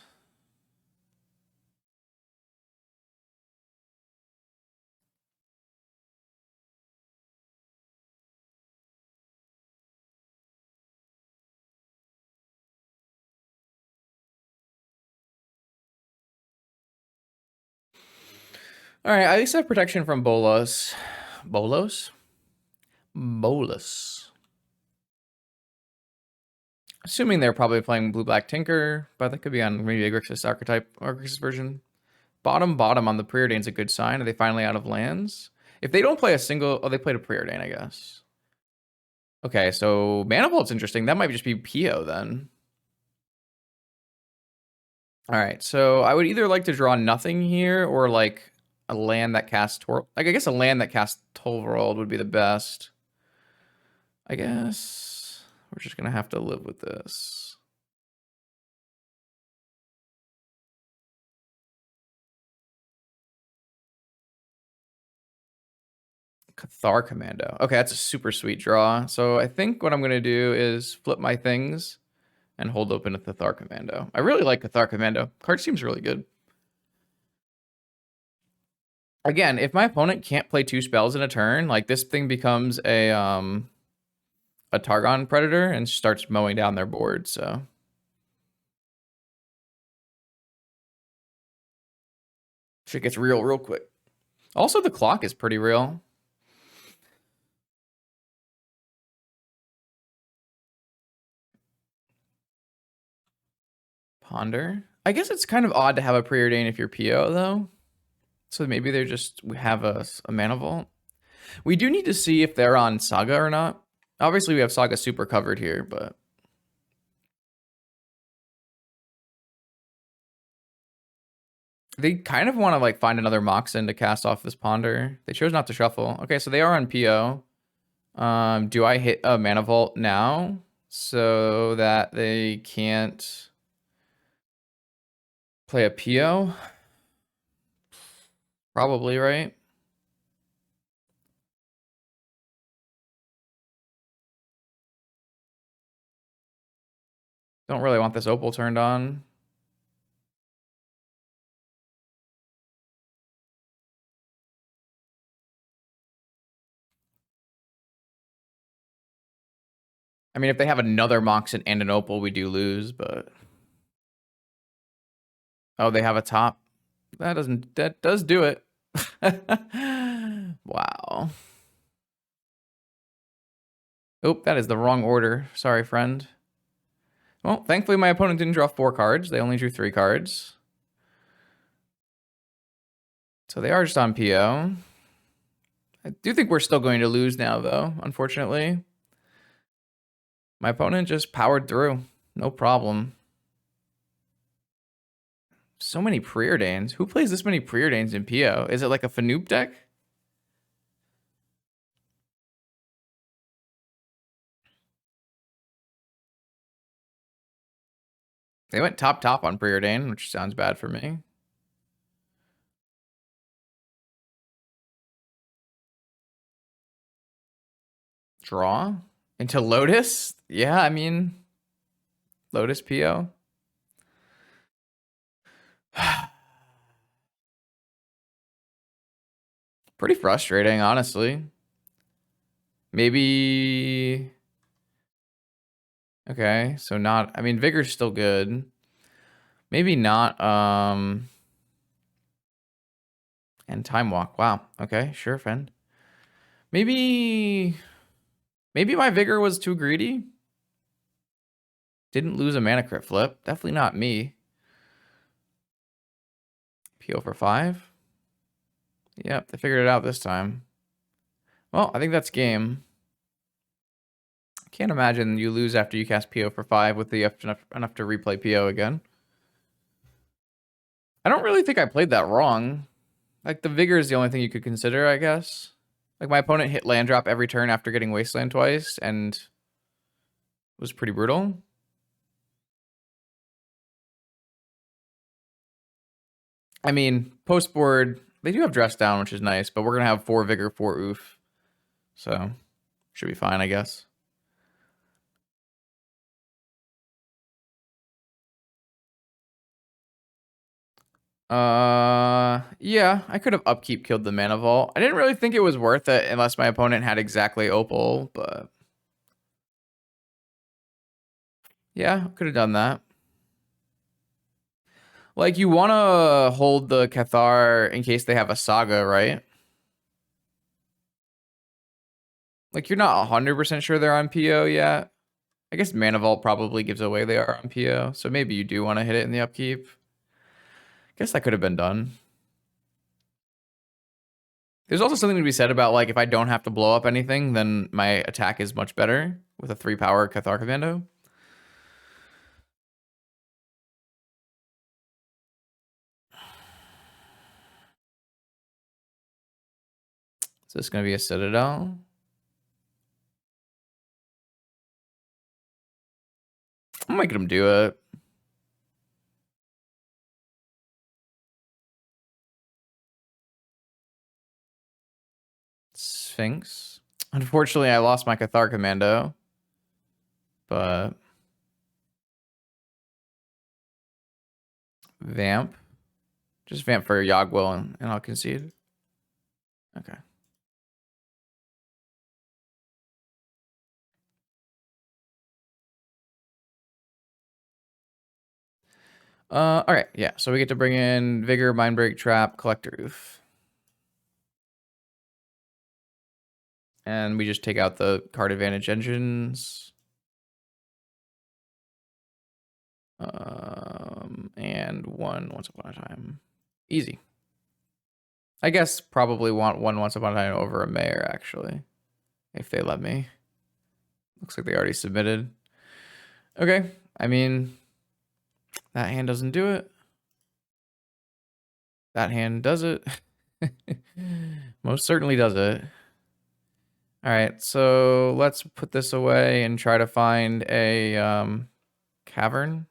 All right, I at least have protection from Bolos. Bolos? Bolus. Assuming they're probably playing Blue-Black Tinker, but that could be on maybe a Grixis archetype or Grixis version. Bottom on the Preordain's a good sign. Are they finally out of lands? If they don't play a single... Oh, they played a Preordain, I guess. Okay, so Manifold's interesting. That might just be Pio then. All right, so I would either like to draw nothing here or like a land that casts like I guess a land that casts Toll World would be the best. I guess we're just gonna have to live with this. Cathar Commando. Okay, that's a super sweet draw. So I think what I'm gonna do is flip my things and hold open a Cathar Commando. I really like Cathar Commando. Card seems really good. Again, if my opponent can't play 2 spells in a turn, like this thing becomes a Targon Predator and starts mowing down their board, so. Shit gets real quick. Also, the clock is pretty real. Ponder. I guess it's kind of odd to have a Preordain if you're PO, though. So maybe they're just, we have a Mana Vault. We do need to see if they're on Saga or not. Obviously, we have Saga super covered here, but... They kind of want to like find another Moxen to cast off this Ponder. They chose not to shuffle. Okay, so they are on PO. Do I hit a Mana Vault now so that they can't play a PO? Probably, right? Don't really want this Opal turned on. I mean, if they have another Moxen and an Opal, we do lose, but... Oh, they have a top. That does do it. Wow. Oop, that is the wrong order. Sorry, friend. Well, thankfully my opponent didn't draw 4 cards. They only drew 3 cards. So they are just on PO. I do think we're still going to lose now, though, unfortunately. My opponent just powered through. No problem. So many Preordains. Who plays this many Preordains in PO? Is it like a Fanoop deck? They went top on Preordain, which sounds bad for me. Draw? Into Lotus? Yeah, I mean... Lotus PO. Pretty frustrating, honestly. Maybe... Okay, so not... I mean, Vigor's still good. Maybe not... And Time Walk. Wow. Okay, sure, friend. Maybe my Vigor was too greedy. Didn't lose a mana crit flip. Definitely not me. PO for 5. Yep, they figured it out this time. Well, I think that's game. Can't imagine you lose after you cast PO for 5 with the enough to replay PO again. I don't really think I played that wrong. Like, the Vigor is the only thing you could consider, I guess. Like, my opponent hit land drop every turn after getting Wasteland twice, and it was pretty brutal. I mean, post board, they do have Dress Down, which is nice, but we're going to have 4 Vigor, 4 Oof. So, should be fine, I guess. Yeah, I could have upkeep killed the Mana Vault. I didn't really think it was worth it unless my opponent had exactly Opal, but... Yeah, could have done that. Like, you want to hold the Cathar in case they have a Saga, right? Like, you're not 100% sure they're on PO yet. I guess Mana Vault probably gives away they are on PO, so maybe you do want to hit it in the upkeep. Guess that could have been done. There's also something to be said about like if I don't have to blow up anything, then my attack is much better with a 3-power Cathar Commando. Is this going to be a Citadel? I'm making him do it. Sphinx. Unfortunately, I lost my Cathar Commando. But Vamp. Just Vamp for Yogwill and I'll concede. Okay. All right, yeah. So we get to bring in Vigor, Mindbreak, Trap, Collector Oof. And we just take out the card advantage engines. And Once Upon a Time. Easy. I guess probably want one Once Upon a Time over a Mayor, actually. If they let me. Looks like they already submitted. Okay, I mean, that hand doesn't do it. That hand does it. Most certainly does it. All right, so let's put this away and try to find a cavern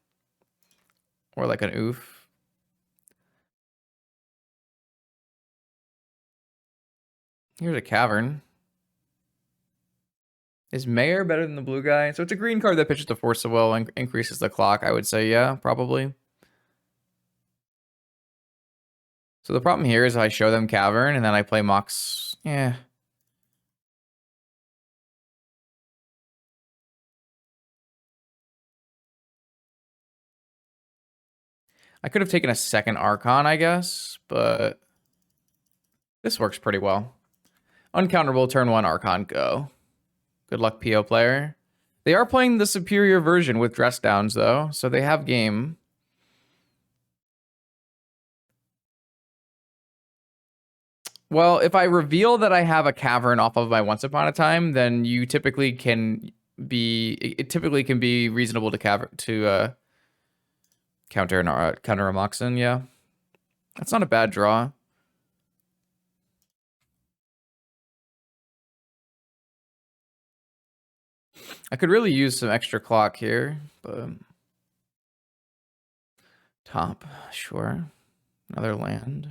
or like an oof. Here's a cavern. Is Mayor better than the blue guy? So it's a green card that pitches to Force of Will and increases the clock. I would say, yeah, probably. So the problem here is I show them Cavern and then I play Mox. Yeah. I could have taken a second Archon, I guess, but this works pretty well. Uncounterable, turn 1 Archon, go. Good luck, PO player. They are playing the superior version with dress downs, though, so they have game. Well, if I reveal that I have a cavern off of my Once Upon a Time, then you typically can be. It typically can be reasonable to counter a Moxen. Yeah, that's not a bad draw. I could really use some extra clock here, but top, sure. Another land.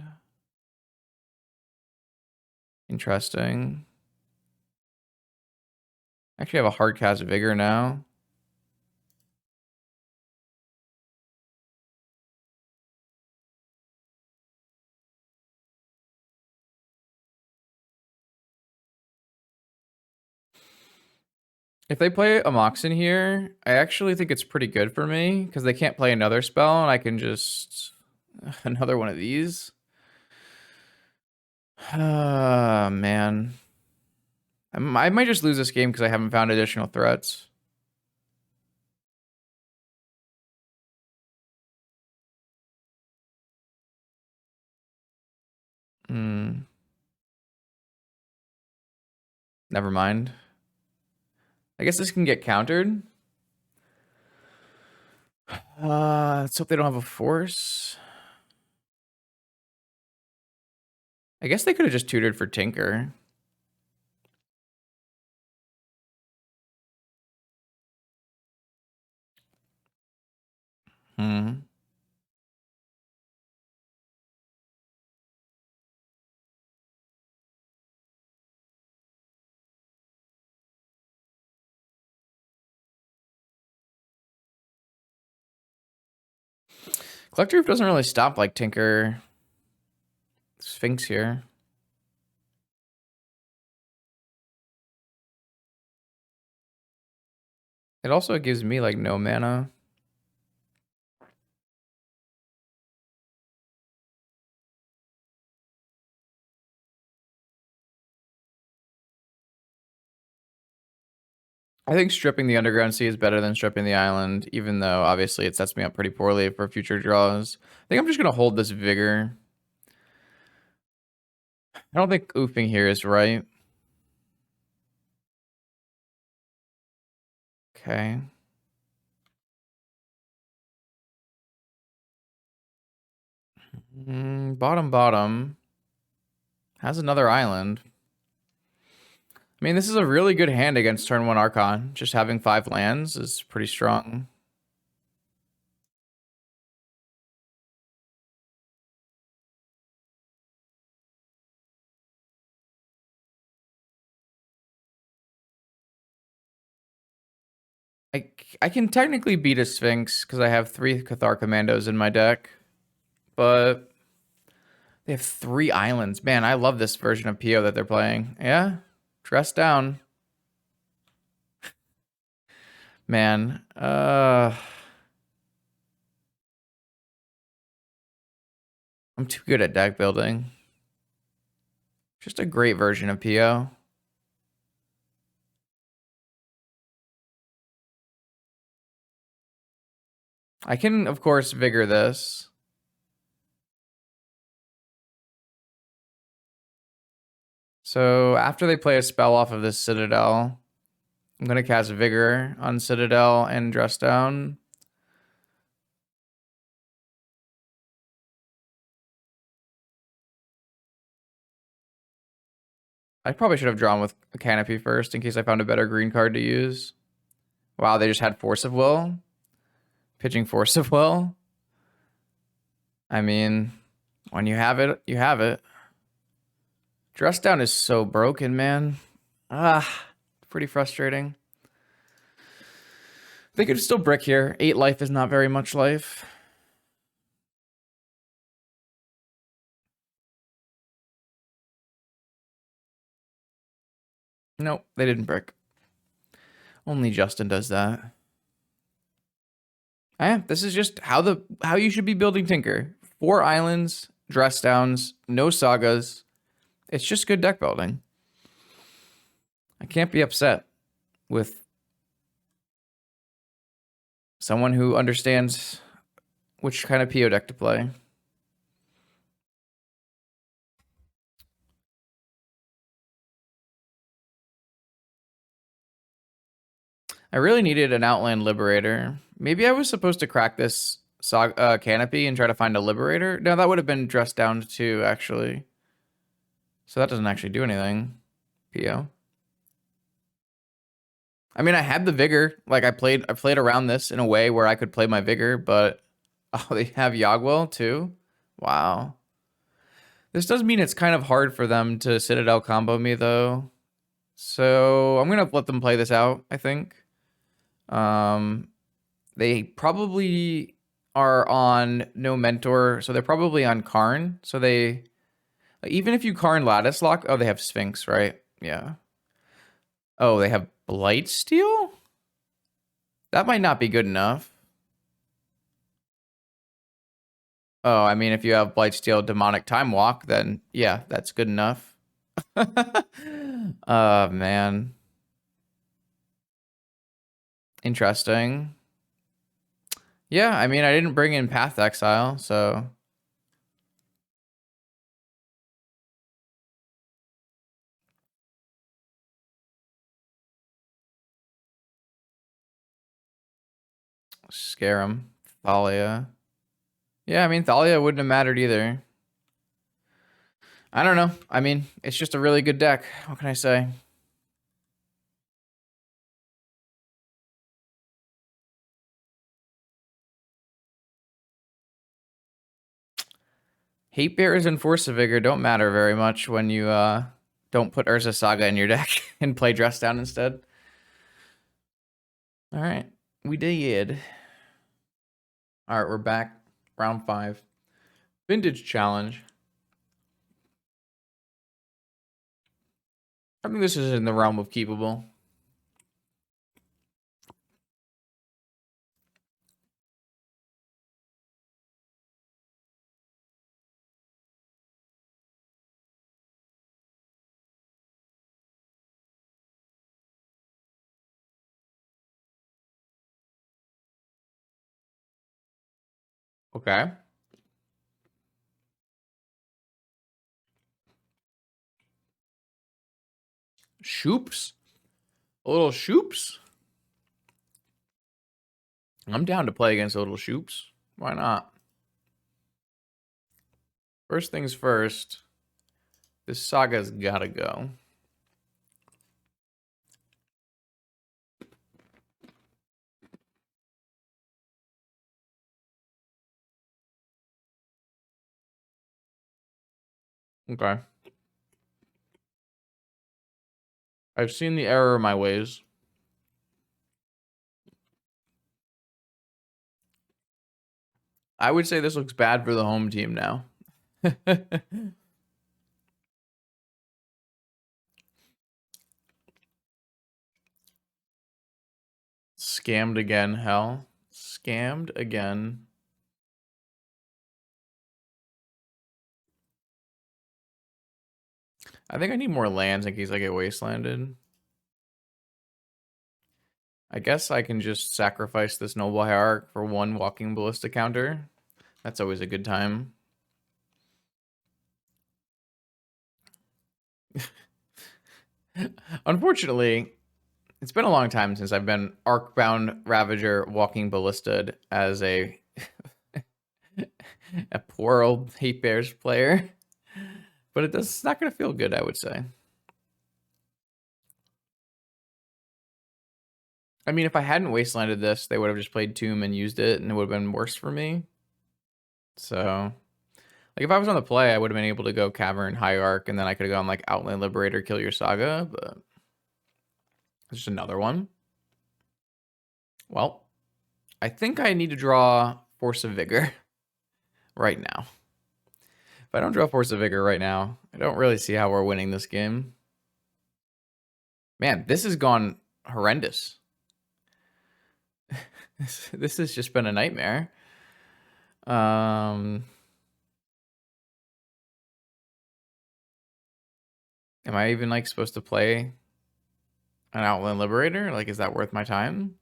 Interesting. Actually, I have a hard cast Vigor now. If they play a Moxen here, I actually think it's pretty good for me because they can't play another spell and I can just another one of these. Ah, man. I might just lose this game because I haven't found additional threats. Never mind. I guess this can get countered. Let's hope they don't have a force. I guess they could have just tutored for Tinker. Collector doesn't really stop like Tinker. Sphinx here. It also gives me like no mana. I think stripping the Underground Sea is better than stripping the island, even though obviously it sets me up pretty poorly for future draws. I think I'm just going to hold this Vigor. I don't think oofing here is right. Okay. Bottom has another island. I mean, this is a really good hand against turn 1 Archon. Just having 5 lands is pretty strong. I can technically beat a Sphinx because I have 3 Cathar Commandos in my deck, but they have 3 islands. Man, I love this version of PO that they're playing. Yeah, dress down. Man, I'm too good at deck building. Just a great version of PO. I can, of course, vigor this. So after they play a spell off of this Citadel, I'm going to cast Vigor on Citadel and Dress Down. I probably should have drawn with a Canopy first in case I found a better green card to use. Wow, they just had Force of Will. Pitching Force of Will. I mean, when you have it, you have it. Dress Down is so broken, man. Pretty frustrating. They could still brick here. 8 life is not very much life. Nope, they didn't brick. Only Justin does that. This is just how you should be building Tinker. 4 islands, dress downs, no sagas. It's just good deck building. I can't be upset with someone who understands which kind of PO deck to play. I really needed an Outland Liberator. Maybe I was supposed to crack this Canopy and try to find a Liberator. No, that would have been dressed down too, actually. So that doesn't actually do anything. PO. I mean, I had the Vigor. Like I played around this in a way where I could play my Vigor, but oh, they have Yogwell too? Wow. This does mean it's kind of hard for them to Citadel combo me though. So I'm gonna let them play this out, I think. They probably are on no mentor, so they're probably on Karn. So they even if you Karn Lattice Lock, oh, they have Sphinx, right? Yeah. Oh, they have Blightsteel? That might not be good enough. Oh, I mean, if you have Blightsteel Demonic Time Walk, then yeah, that's good enough. Oh, man. Interesting. Yeah, I mean, I didn't bring in Path Exile, so... Scare him. Thalia. Yeah, I mean, Thalia wouldn't have mattered either. I don't know. I mean, it's just a really good deck. What can I say? Hate Bearers and Force of Vigor don't matter very much when you don't put Urza Saga in your deck and play Dress Down instead. All right, we did. All right, we're back. Round 5. Vintage Challenge. I think this is in the realm of keepable. Okay. Shoops? A little shoops? I'm down to play against a little shoops. Why not? First things first, this saga's gotta go. Okay. I've seen the error of my ways. I would say this looks bad for the home team now. Scammed again, hell. Scammed again. I think I need more lands in case I get wastelanded. I guess I can just sacrifice this Noble Hierarch for one Walking Ballista counter. That's always a good time. Unfortunately, it's been a long time since I've been Arcbound Ravager Walking Ballista'd as a a poor old Hate Bears player. But it's not going to feel good, I would say. I mean, if I hadn't wastelanded this, they would have just played Tomb and used it, and it would have been worse for me. So, like, if I was on the play, I would have been able to go Cavern, Hierarch, and then I could have gone, like, Outland Liberator, Kill Your Saga, but it's just another one. Well, I think I need to draw Force of Vigor right now. If I don't draw Force of Vigor right now, I don't really see how we're winning this game. Man, this has gone horrendous. This has just been a nightmare. Am I even like supposed to play an Outland Liberator? Like, is that worth my time?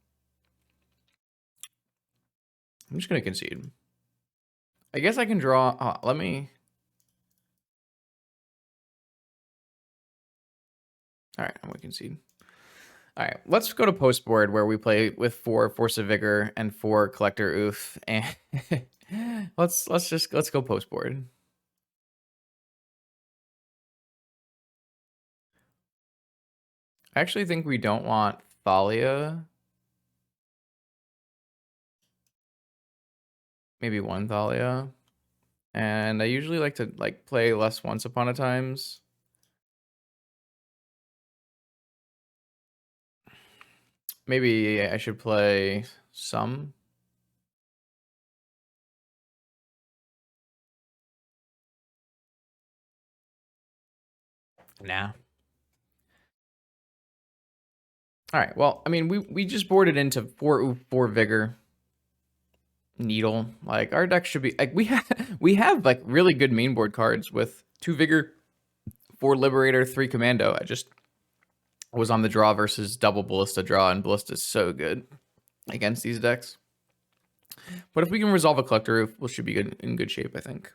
I'm just gonna concede. I guess I can draw. Let me. All right, I'm gonna concede. All right, let's go to post board where we play with 4 Force of Vigor and 4 Collector Oof, and let's go post board. I actually think we don't want Thalia. Maybe 1 Thalia. And I usually like to play less Once Upon a Times. Maybe I should play some. Nah. All right. Well, I mean, we just boarded into 4 Oof, 4 Vigor. Needle. Like, our deck should be like we have like really good main board cards with 2 Vigor, 4 Liberator, 3 Commando. I just was on the draw versus double Ballista draw, and Ballista is so good against these decks. But if we can resolve a Collector Roof, we should be good in good shape, I think.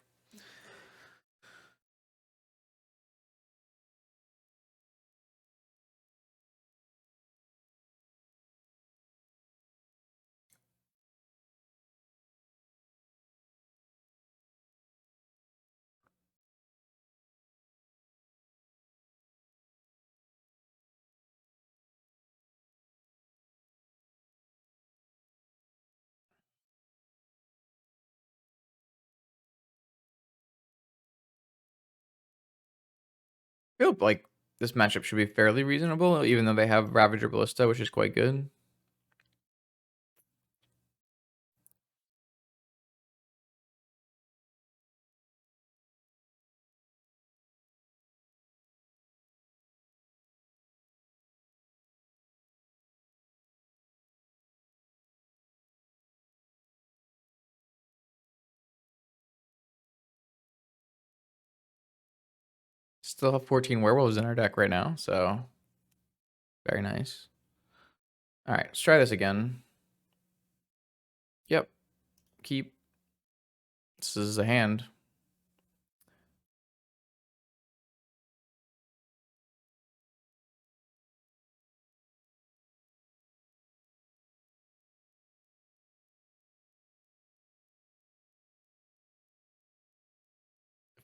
I feel like this matchup should be fairly reasonable, even though they have Ravager Ballista, which is quite good. Still have 14 Werewolves in our deck right now, so very nice. All right, let's try this again. Yep. Keep. This is a hand.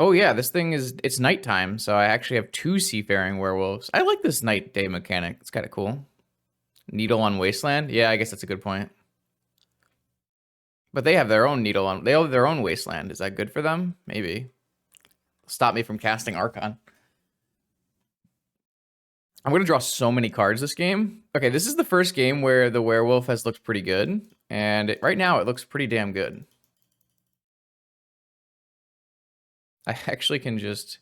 Oh yeah, this thing is it's nighttime, so I actually have two seafaring werewolves. I like this night day mechanic. It's kind of cool. Needle on Wasteland? Yeah, I guess that's a good point. But they have their own needle on they have their own Wasteland. Is that good for them? Maybe. Stop me from casting Archon. I'm gonna draw so many cards this game. Okay, this is the first game where the werewolf has looked pretty good, and right now it looks pretty damn good. I actually can just.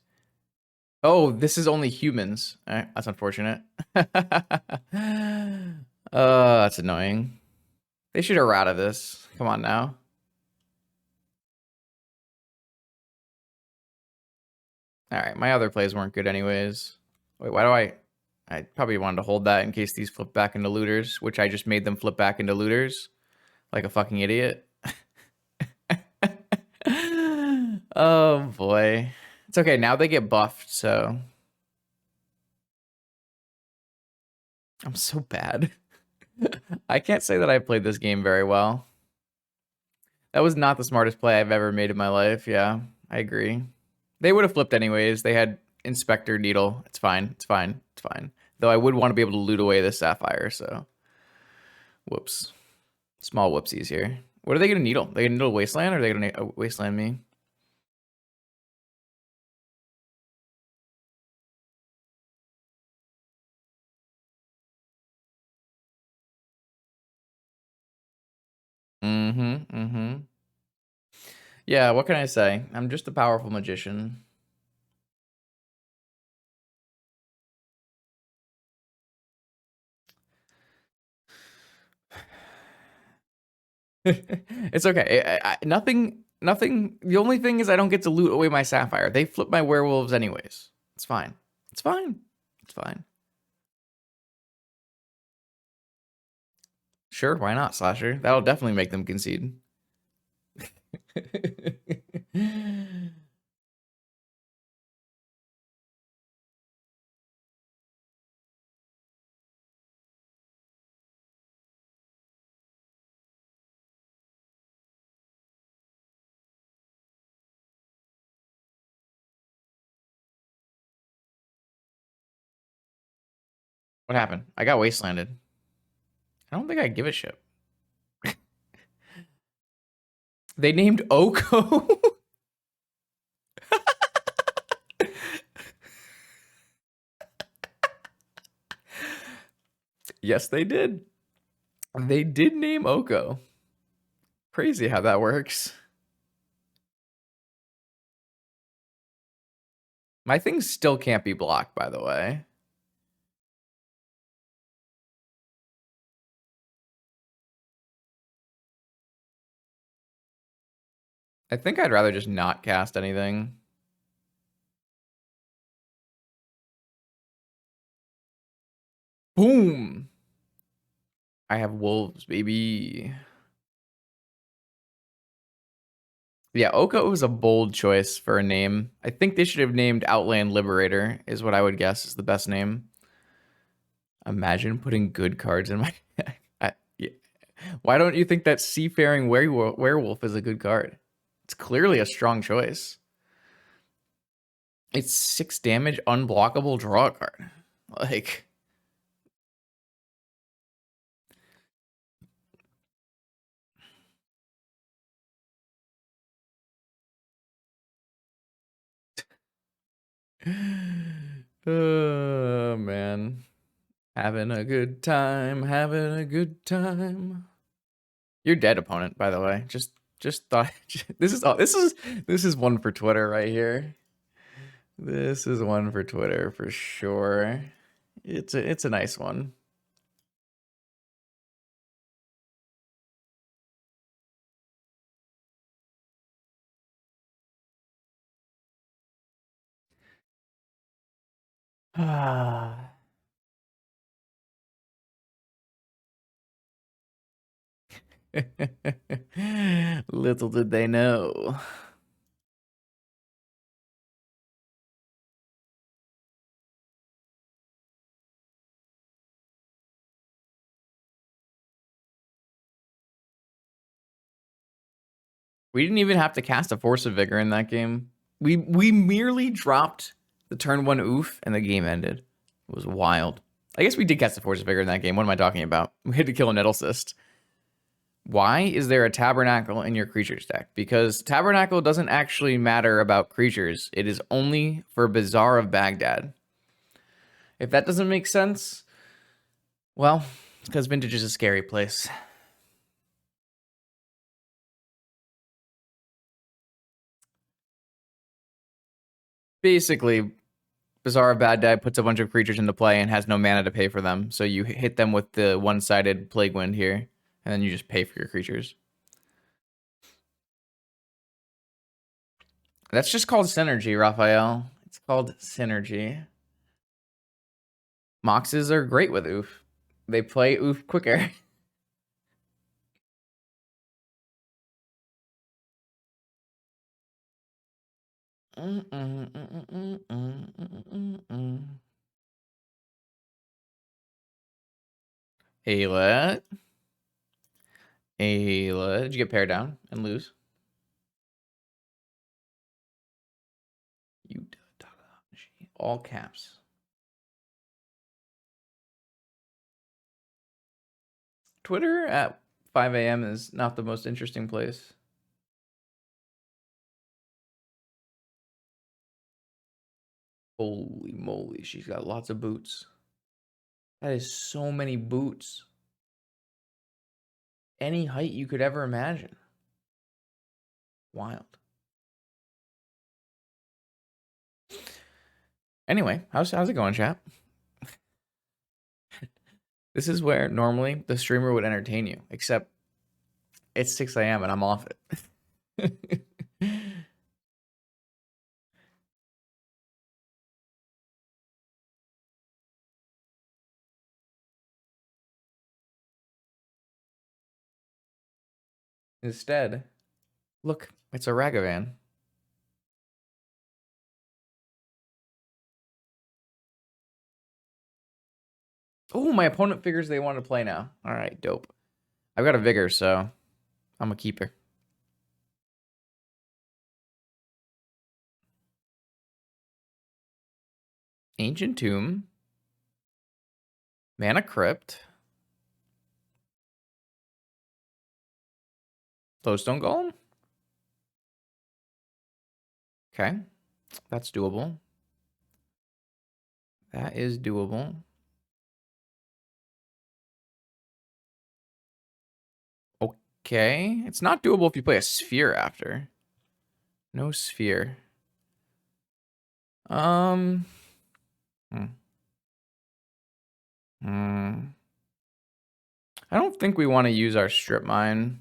Oh, this is only humans. All right, that's unfortunate. That's annoying. They should errata this. Come on now. All right, my other plays weren't good anyways. Wait, why do I probably wanted to hold that in case these flip back into looters, which I just made them flip back into looters. Like a fucking idiot. Oh boy. It's okay, now they get buffed, so I'm so bad. I can't say that I played this game very well. That was not the smartest play I've ever made in my life. Yeah, I agree. They would have flipped anyways. They had Inspector Needle. It's fine. It's fine. It's fine. Though I would want to be able to loot away this Sapphire, so. Whoops. Small whoopsies here. What are they going to needle? They going to needle Wasteland or are they going to Wasteland me? Mm-hmm. Mm-hmm. Yeah, what can I say? I'm just a powerful magician. It's okay. Nothing. The only thing is I don't get to loot away my Sapphire. They flip my werewolves anyways. It's fine. It's fine. It's fine. Sure, why not, Slasher? That'll definitely make them concede. What happened? I got wastelanded. I don't think I give a shit. They named Oko. Yes, they did. They did name Oko. Crazy how that works. My things still can't be blocked, by the way. I think I'd rather just not cast anything. Boom! I have wolves, baby. Yeah, Oko was a bold choice for a name. I think they should have named Outland Liberator, is what I would guess is the best name. Imagine putting good cards in my deck. Yeah. Why don't you think that Seafaring Werewolf is a good card? It's clearly a strong choice. It's 6 damage, unblockable, draw a card. Like, oh man. Having a good time, having a good time. You're dead, opponent, by the way. Just thought this is one for Twitter right here. This is one for Twitter for sure. It's a nice one. Ah. Little did they know. We didn't even have to cast a Force of Vigor in that game. We merely dropped the turn 1 oof and the game ended. It was wild. I guess we did catch the Force of Vigor in that game. What am I talking about? We had to kill a Nettle Cyst. Why is there a Tabernacle in your creatures deck? Because Tabernacle doesn't actually matter about creatures. It is only for Bazaar of Baghdad. If that doesn't make sense, well, it's because Vintage is a scary place. Basically, Bazaar of Baghdad puts a bunch of creatures into play and has no mana to pay for them. So you hit them with the one-sided Plague Wind here, and then you just pay for your creatures. That's just called synergy, Raphael. It's called synergy. Moxes are great with oof. They play oof quicker. Ayla. Ayla. Did you get paired down and lose? You all caps. Twitter at 5 a.m. is not the most interesting place. Holy moly, she's got lots of boots. That is so many boots. Any height you could ever imagine. Wild. Anyway, how's it going, chat? This is where normally the streamer would entertain you, except it's 6 a.m. and I'm off it. Instead, look, it's a Ragavan. Oh, my opponent figures they want to play now. All right, dope. I've got a Vigor, so I'm a keeper. Ancient Tomb. Mana Crypt. Glowstone Golem. Okay, that's doable. That is doable. Okay, it's not doable if you play a Sphere after. No Sphere. Hmm. I don't think we want to use our Strip Mine.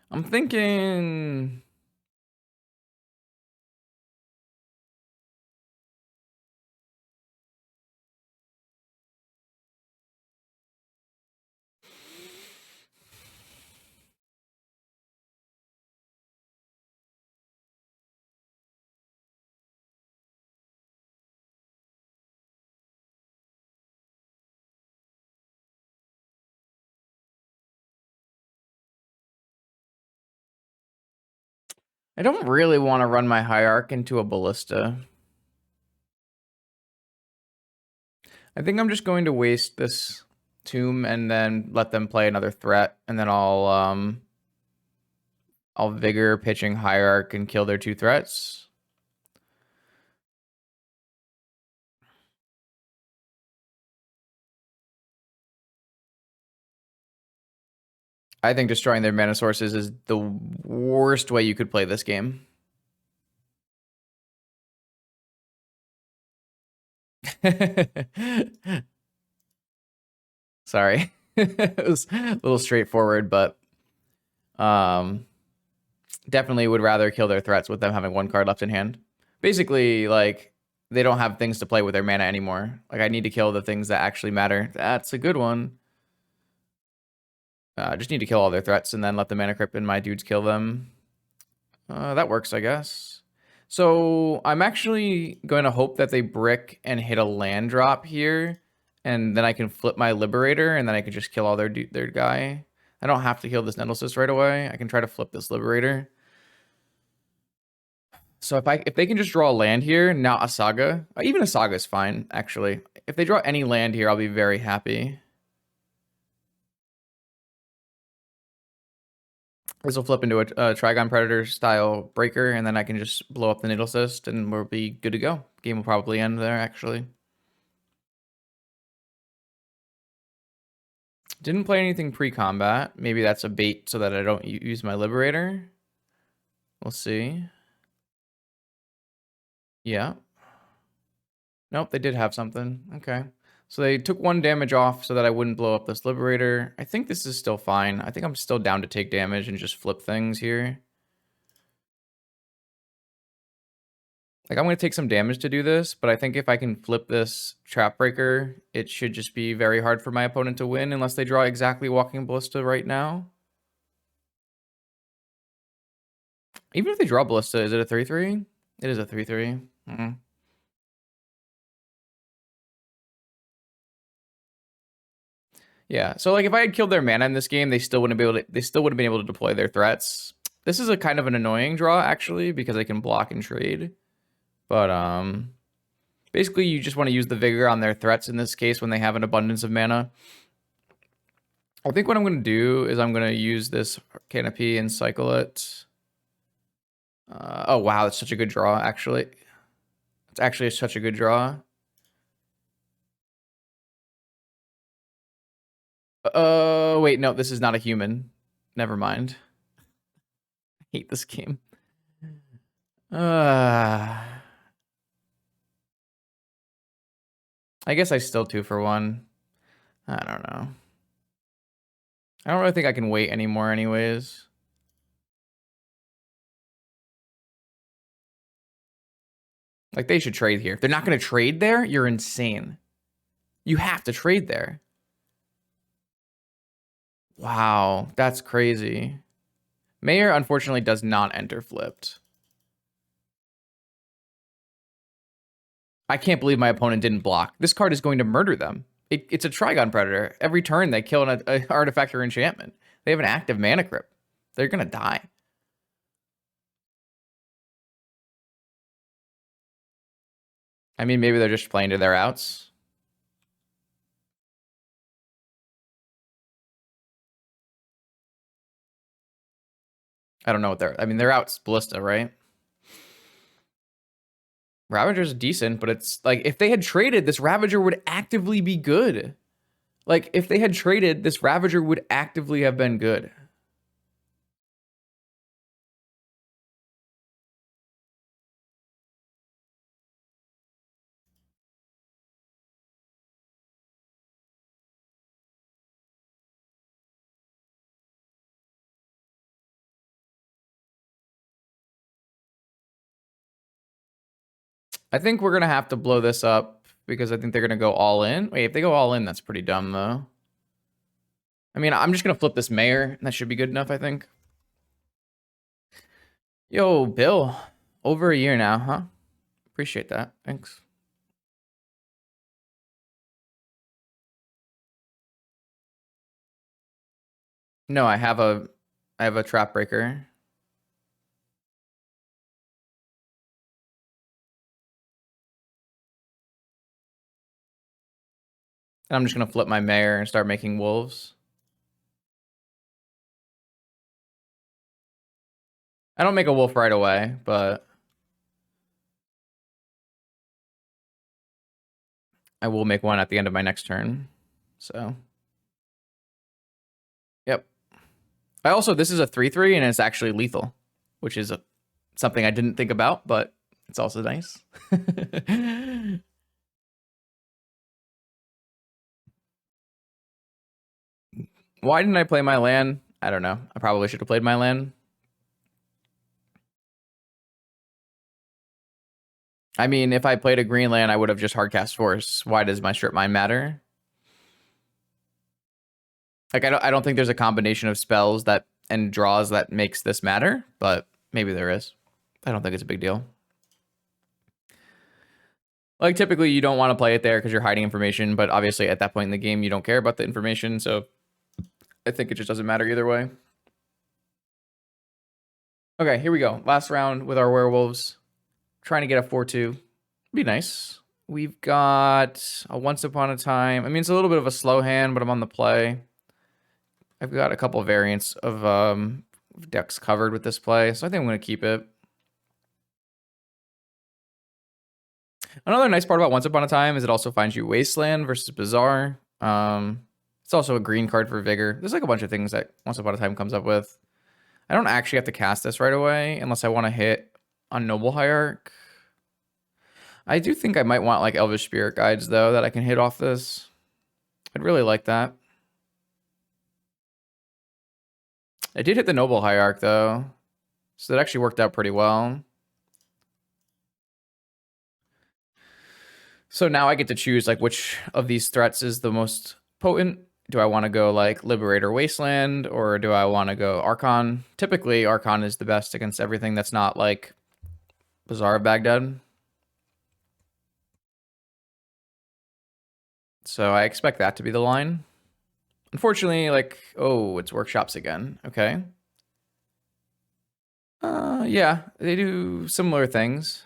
I'm thinking... I don't really want to run my Hierarch into a Ballista. I think I'm just going to waste this Tomb and then let them play another threat, and then I'll Vigor pitching Hierarch and kill their 2 threats. I think destroying their mana sources is the worst way you could play this game. Sorry. It was a little straightforward, but definitely would rather kill their threats with them having 1 card left in hand. Basically, like, they don't have things to play with their mana anymore. Like, I need to kill the things that actually matter. That's a good one. Just need to kill all their threats and then let the Mana Crypt and my dudes kill them. That works, I guess. So I'm actually going to hope that they brick and hit a land drop here and then I can flip my Liberator, and then I can just kill all their guy. I don't have to kill this Nettlecyst right away. I can try to flip this Liberator. So if they can just draw a land here, not a Saga. Even a Saga is fine, actually. If they draw any land here, I'll be very happy. This will flip into a Trigon Predator style breaker, and then I can just blow up the Needlecyst, and we'll be good to go. Game will probably end there, actually. Didn't play anything pre-combat. Maybe that's a bait so that I don't use my Liberator. We'll see. Yeah. Nope, they did have something. Okay. So they took 1 damage off so that I wouldn't blow up this Liberator. I think this is still fine. I think I'm still down to take damage and just flip things here. Like, I'm going to take some damage to do this, but I think if I can flip this Trap Breaker, it should just be very hard for my opponent to win unless they draw exactly Walking Ballista right now. Even if they draw Ballista, is it a 3-3? It is a 3-3. Yeah, so like if I had killed their mana in this game, they still wouldn't have been able to deploy their threats. This is a kind of an annoying draw actually because I can block and trade. But basically you just want to use the vigor on their threats in this case when they have an abundance of mana. I think what I'm going to do is I'm going to use this canopy and cycle it. Oh wow, that's such a good draw actually. It's actually such a good draw. Wait, no, this is not a human. Never mind. I hate this game. I guess I still 2 for 1. I don't know. I don't really think I can wait anymore anyways. Like, they should trade here. If they're not going to trade there, you're insane. You have to trade there. Wow, that's crazy. Mayor, unfortunately, does not enter flipped. I can't believe my opponent didn't block. This card is going to murder them. It's a Trigon Predator. Every turn, they kill an artifact or enchantment. They have an active mana crypt. They're going to die. I mean, maybe they're just playing to their outs. I don't know what they're... I mean, they're outs Ballista, right? Ravager's decent, but it's like if they had traded, this Ravager would actively be good. Like if they had traded, this Ravager would actively have been good. I think we're going to have to blow this up because I think they're going to go all in. Wait, if they go all in, that's pretty dumb though. I mean, I'm just going to flip this Mayor and that should be good enough, I think. Yo, Bill, over a year now, huh? Appreciate that. Thanks. No, I have a Trap Breaker. And I'm just going to flip my Mayor and start making wolves. I don't make a wolf right away, but I will make one at the end of my next turn. So, yep. I also, this is a 3-3 and it's actually lethal, which is something I didn't think about, but it's also nice. Why didn't I play my land? I don't know. I probably should have played my land. I mean, if I played a green land, I would have just hardcast Force. Why does my Strip Mine matter? Like, I don't think there's a combination of spells that and draws that makes this matter, but maybe there is. I don't think it's a big deal. Like, typically, you don't want to play it there because you're hiding information, but obviously, at that point in the game, you don't care about the information, so I think it just doesn't matter either way. Okay, here we go. Last round with our werewolves. Trying to get a 4-2. Be nice. We've got a Once Upon a Time. I mean, it's a little bit of a slow hand, but I'm on the play. I've got a couple of variants of decks covered with this play, so I think I'm going to keep it. Another nice part about Once Upon a Time is it also finds you Wasteland versus Bazaar. It's also a green card for Vigor. There's like a bunch of things that Once Upon a Time comes up with. I don't actually have to cast this right away unless I want to hit on Noble Hierarch. I do think I might want like Elvish Spirit Guides though that I can hit off this. I'd really like that. I did hit the Noble Hierarch though, so that actually worked out pretty well. So now I get to choose like which of these threats is the most potent. Do I want to go like Liberator Wasteland or do I want to go Archon? Typically, Archon is the best against everything that's not like Bazaar of Baghdad. So I expect that to be the line. Unfortunately, like, oh, it's workshops again. Okay. Yeah, they do similar things.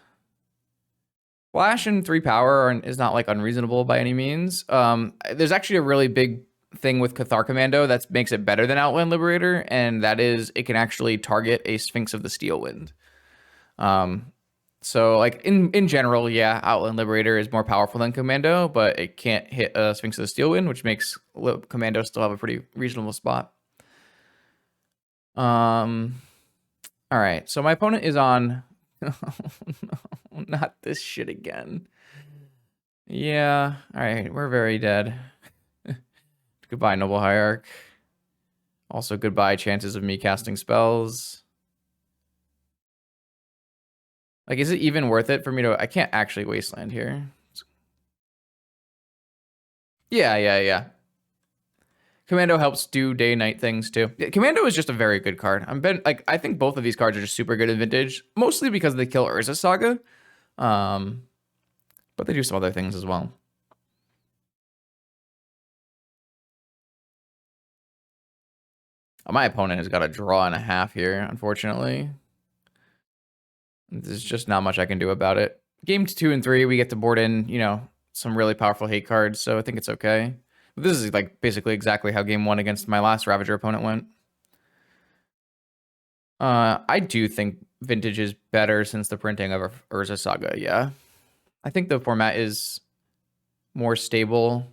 Flash and 3 power is not like unreasonable by any means. There's actually a really big thing with Cathar Commando that makes it better than Outland Liberator, and that is it can actually target a Sphinx of the Steel Wind. So like in general, yeah, Outland Liberator is more powerful than Commando, but it can't hit a Sphinx of the Steel Wind, which makes Commando still have a pretty reasonable spot. All right, so my opponent is on. Oh, no, not this shit again. Yeah, all right, we're very dead. Goodbye, Noble Hierarch. Also, goodbye chances of me casting spells. Like, is it even worth it for me to... I can't actually Wasteland here. Yeah. Commando helps do day-night things, too. Commando is just a very good card. I think both of these cards are just super good in Vintage, mostly because they kill Urza Saga. But they do some other things as well. My opponent has got a draw and a half here, unfortunately. There's just not much I can do about it. Games 2 and 3, we get to board in, you know, some really powerful hate cards, so I think it's okay. But this is like basically exactly how game 1 against my last Ravager opponent went. I do think Vintage is better since the printing of Urza Saga, yeah. I think the format is more stable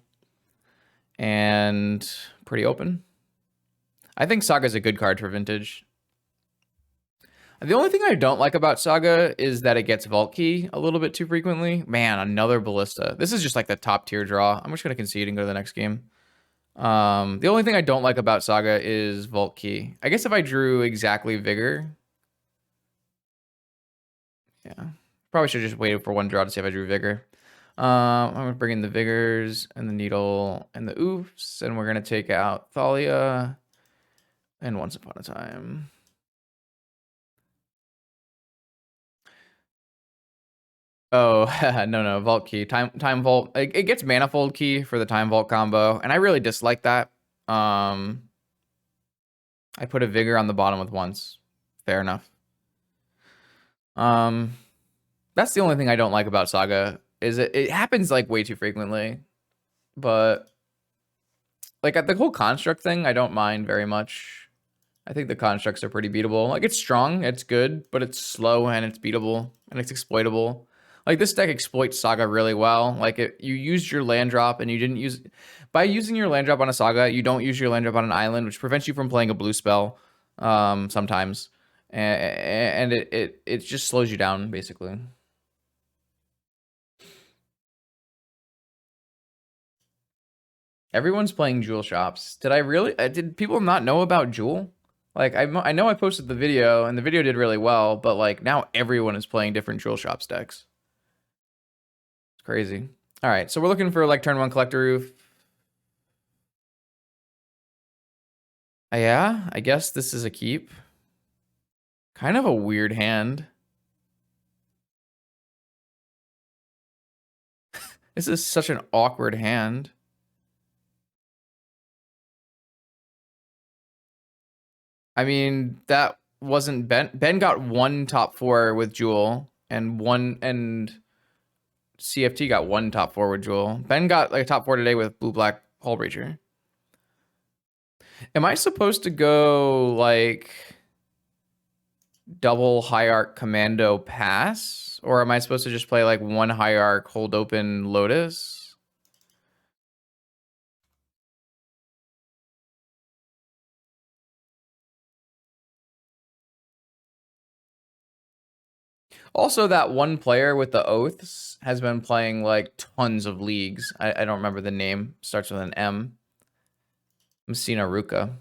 and pretty open. I think Saga is a good card for Vintage. The only thing I don't like about Saga is that it gets Vault Key a little bit too frequently. Man, another Ballista. This is just like the top tier draw. I'm just going to concede and go to the next game. The only thing I don't like about Saga is Vault Key. I guess if I drew exactly Vigor. Yeah. Probably should have just waited for one draw to see if I drew Vigor. I'm going to bring in the Vigors and the Needle and the Oofs. And we're going to take out Thalia and Once Upon a Time. Oh, no, Vault Key. Time Vault. It gets Manifold Key for the Time Vault combo, and I really dislike that. I put a Vigor on the bottom with once. Fair enough. That's the only thing I don't like about Saga, is it happens like way too frequently. But like at the whole construct thing, I don't mind very much. I think the constructs are pretty beatable. Like, it's strong, it's good, but it's slow and it's beatable and it's exploitable. Like, this deck exploits Saga really well. Like, you used your land drop and you didn't use... By using your land drop on a Saga, you don't use your land drop on an island, which prevents you from playing a blue spell sometimes. And it just slows you down, basically. Everyone's playing Jewel Shops. Did I really... Did people not know about Jewel? Like, I know I posted the video, and the video did really well, but, like, now everyone is playing different Jewel Shops decks. It's crazy. All right, so we're looking for, like, turn 1 Collector Roof. Yeah, I guess this is a keep. Kind of a weird hand. This is such an awkward hand. I mean, that wasn't Ben. Ben got one top four with Jewel, and CFT got one top four with Jewel. Ben got like a top four today with Blue Black Hull Breacher. Am I supposed to go like double Hierarch Commando pass? Or am I supposed to just play like one Hierarch hold open Lotus? Also, that one player with the oaths has been playing like tons of leagues. I don't remember the name. Starts with an M. Messina Ruka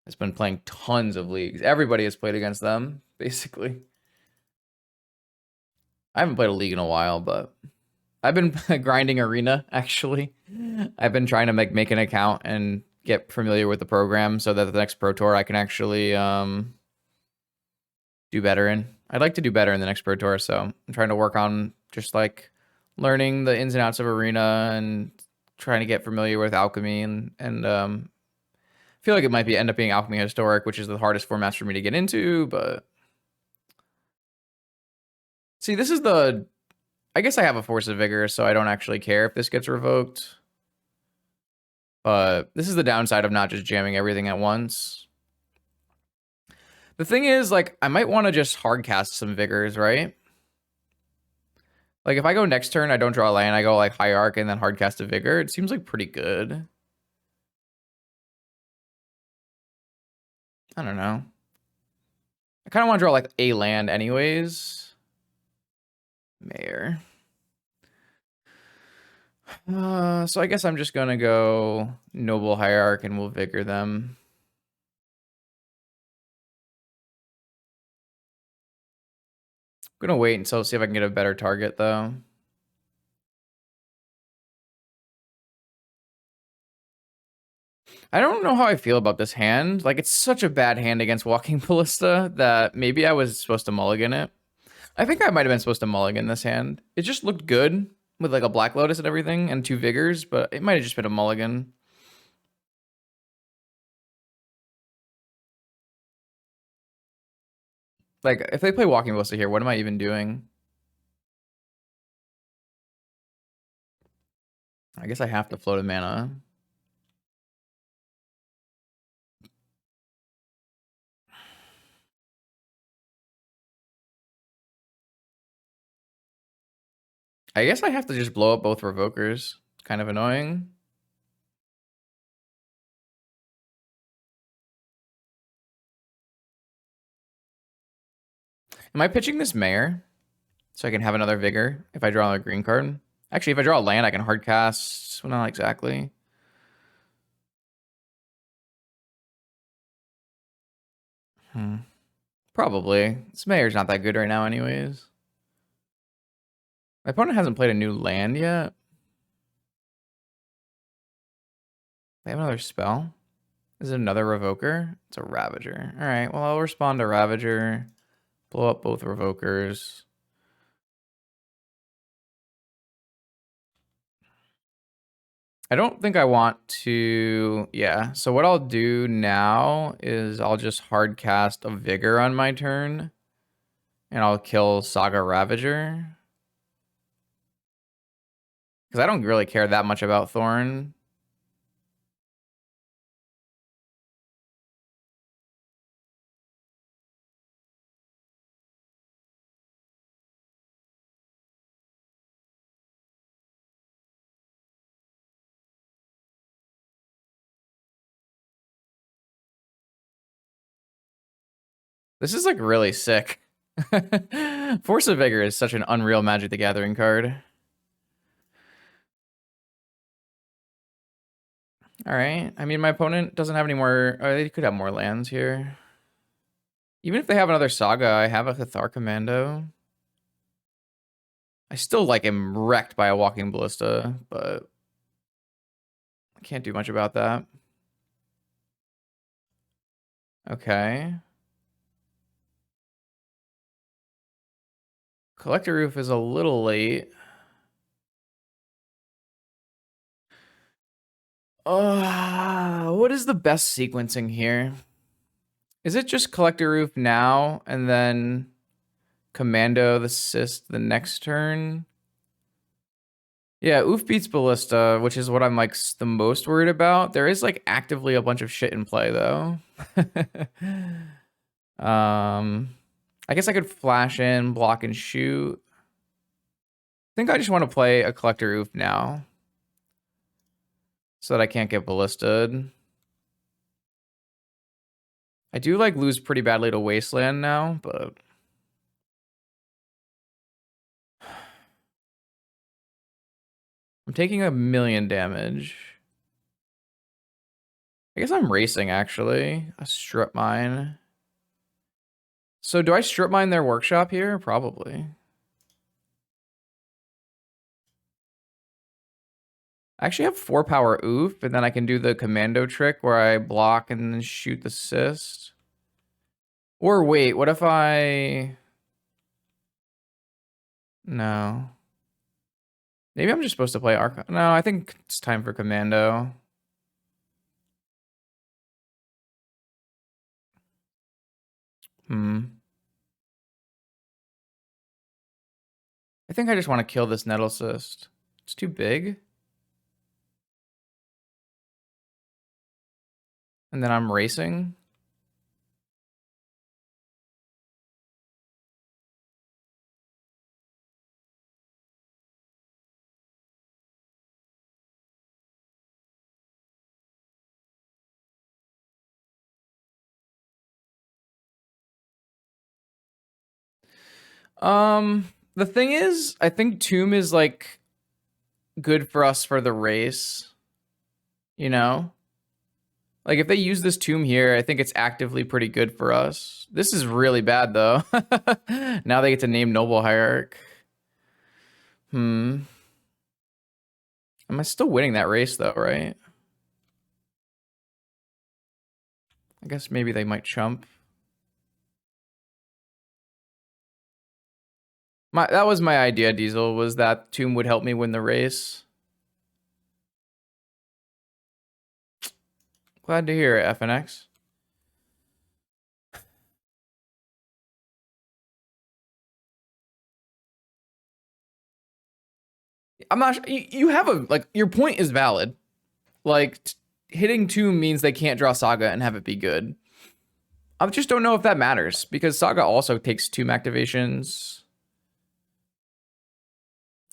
has been playing tons of leagues. Everybody has played against them, basically. I haven't played a league in a while, but I've been grinding Arena, actually. I've been trying to make an account and get familiar with the program so that the next Pro Tour I can actually do better in. I'd like to do better in the next Pro Tour, so I'm trying to work on just like learning the ins and outs of Arena and trying to get familiar with Alchemy and I feel like it might end up being Alchemy Historic, which is the hardest formats for me to get into, but see, this is I guess I have a Force of Vigor, so I don't actually care if this gets revoked. But this is the downside of not just jamming everything at once. The thing is, like, I might want to just hard cast some Vigors, right? Like, if I go next turn, I don't draw a land, I go, like, Hierarch and then hard cast a Vigor, it seems like pretty good. I don't know. I kind of want to draw, like, a land anyways. Mayor. So I guess I'm just gonna go Noble Hierarch and we'll Vigor them. I'm gonna wait until see if I can get a better target though. I don't know how I feel about this hand. Like, it's such a bad hand against Walking Ballista that maybe I was supposed to mulligan it. I think I might have been supposed to mulligan this hand. It just looked good with like a Black Lotus and everything and two Vigors, but it might have just been a mulligan. Like, if they play Walking Ballista here, what am I even doing? I guess I have to float a mana. I guess I have to just blow up both Revokers. It's kind of annoying. Am I pitching this Mayor so I can have another Vigor if I draw a green card? Actually, if I draw a land, I can hard cast. Well, not exactly. Probably. This Mayor's not that good right now anyways. My opponent hasn't played a new land yet. They have another spell. Is it another Revoker? It's a Ravager. All right, well, I'll respond to Ravager. Blow up both Revokers. I don't think I want to... Yeah, so what I'll do now is I'll just hard cast a Vigor on my turn. And I'll kill Saga Ravager. Because I don't really care that much about Thorn. This is like really sick. Force of Vigor is such an unreal Magic the Gathering card. All right. I mean, my opponent doesn't have any more. Oh, they could have more lands here. Even if they have another Saga, I have a Cathar Commando. I still like am wrecked by a Walking Ballista, but I can't do much about that. Okay. Collector Roof is a little late. What is the best sequencing here? Is it just Collector Roof now and then Commando the Cyst the next turn? Yeah, Oof beats Ballista, which is what I'm like the most worried about. There is like actively a bunch of shit in play though. I guess I could flash in, block and shoot. I think I just want to play a Collector Oof now so that I can't get ballisted. I do like lose pretty badly to Wasteland now, but I'm taking 1,000,000 damage. I guess I'm racing actually. A strip mine. So do I strip mine their workshop here? Probably. I actually have 4 power oof, and then I can do the commando trick where I block and then shoot the cyst. Or wait, what if I... No. Maybe I'm just supposed to play Arc. No, I think it's time for commando. I think I just want to kill this nettle cyst. It's too big. And then I'm racing. The thing is, I think Tomb is like good for us for the race. You know? Like if they use this Tomb here, I think it's actively pretty good for us. This is really bad though. Now they get to name Noble Hierarch. Am I still winning that race though, right? I guess maybe they might chump. That was my idea, Diesel, was that Tomb would help me win the race. Glad to hear it, FNX. I'm not. You have a like. Your point is valid. Like hitting Tomb means they can't draw Saga and have it be good. I just don't know if that matters because Saga also takes Tomb activations.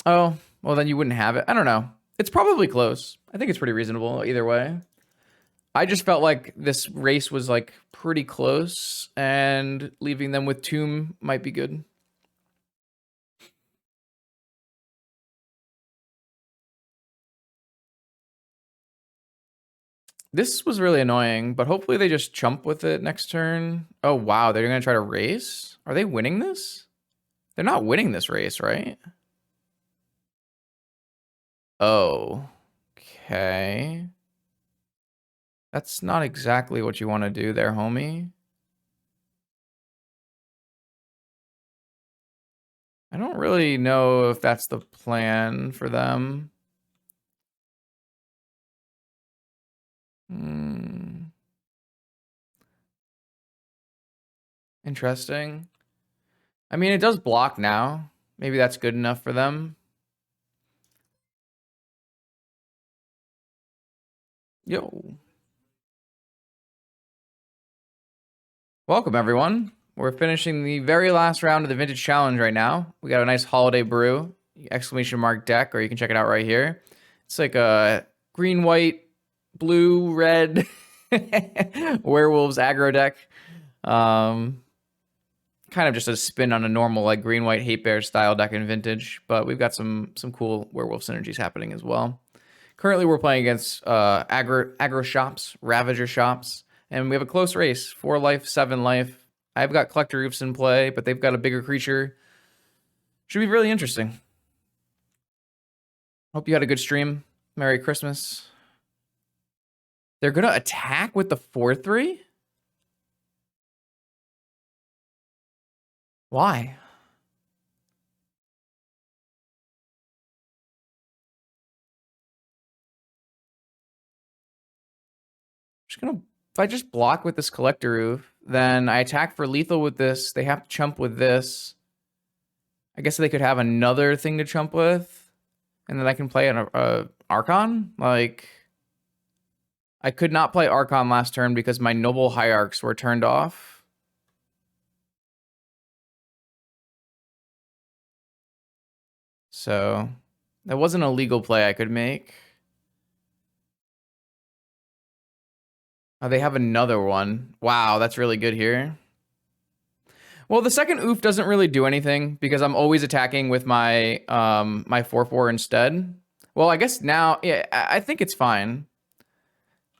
Oh, well then you wouldn't have it. I don't know. It's probably close. I think it's pretty reasonable either way. I just felt like this race was like pretty close and leaving them with Tomb might be good. This was really annoying, but hopefully they just chump with it next turn. Oh, wow. They're going to try to race? Are they winning this? They're not winning this race, right? Oh, okay. That's not exactly what you want to do there, homie. I don't really know if that's the plan for them. Interesting. I mean, it does block now. Maybe that's good enough for them. Yo. Welcome, everyone. We're finishing the very last round of the Vintage Challenge right now. We got a nice holiday brew, exclamation mark deck, or you can check it out right here. It's like a green, white, blue, red Werewolves aggro deck. Kind of just a spin on a normal like green, white, hate bear style deck in Vintage, but we've got some cool Werewolf synergies happening as well. Currently, we're playing against Aggro Shops, Ravager Shops, and we have a close race. 4 life, 7 life. I've got Collector Roofs in play, but they've got a bigger creature. Should be really interesting. Hope you had a good stream. Merry Christmas. They're going to attack with the 4/3? Why? Just gonna, if I just block with this Collector Roof, then I attack for lethal with this. They have to chump with this. I guess they could have another thing to chump with, and then I can play an Archon. Like, I could not play Archon last turn because my Noble Hierarchs were turned off. So that wasn't a legal play I could make. Oh, they have another one. Wow, that's really good here. Well, the second oof doesn't really do anything because I'm always attacking with my my 4/4 instead. Well, I guess now, yeah, I think it's fine.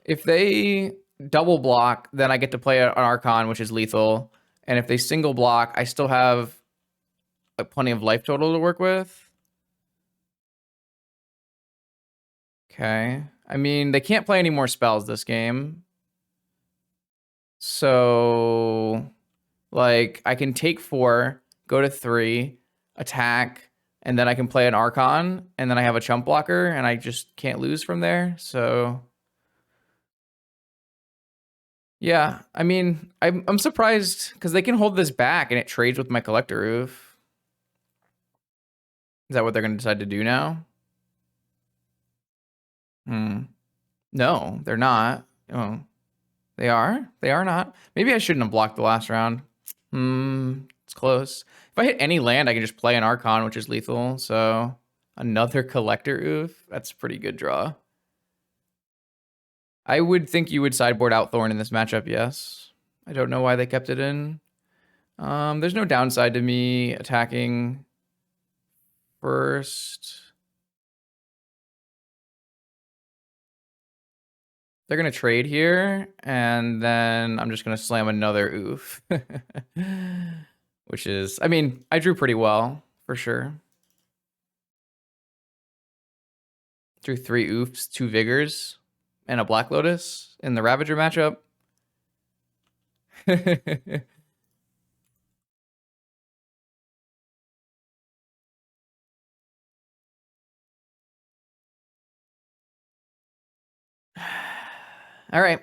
If they double block, then I get to play an Archon, which is lethal. And if they single block, I still have plenty of life total to work with. Okay. I mean, they can't play any more spells this game. So, like, I can take 4, go to 3, attack, and then I can play an Archon, and then I have a chump blocker, and I just can't lose from there. So, yeah, I mean, I'm surprised because they can hold this back, and it trades with my Collector Roof. Is that what they're going to decide to do now? No, they're not. Oh, they are? They are not. Maybe I shouldn't have blocked the last round. It's close. If I hit any land, I can just play an Archon, which is lethal. So another Collector Oof. That's a pretty good draw. I would think you would sideboard out Thorn in this matchup, yes. I don't know why they kept it in. There's no downside to me attacking first. They're going to trade here, and then I'm just going to slam another oof. Which is, I mean, I drew pretty well, for sure. Drew 3 oofs, 2 vigors, and a Black Lotus in the Ravager matchup. All right.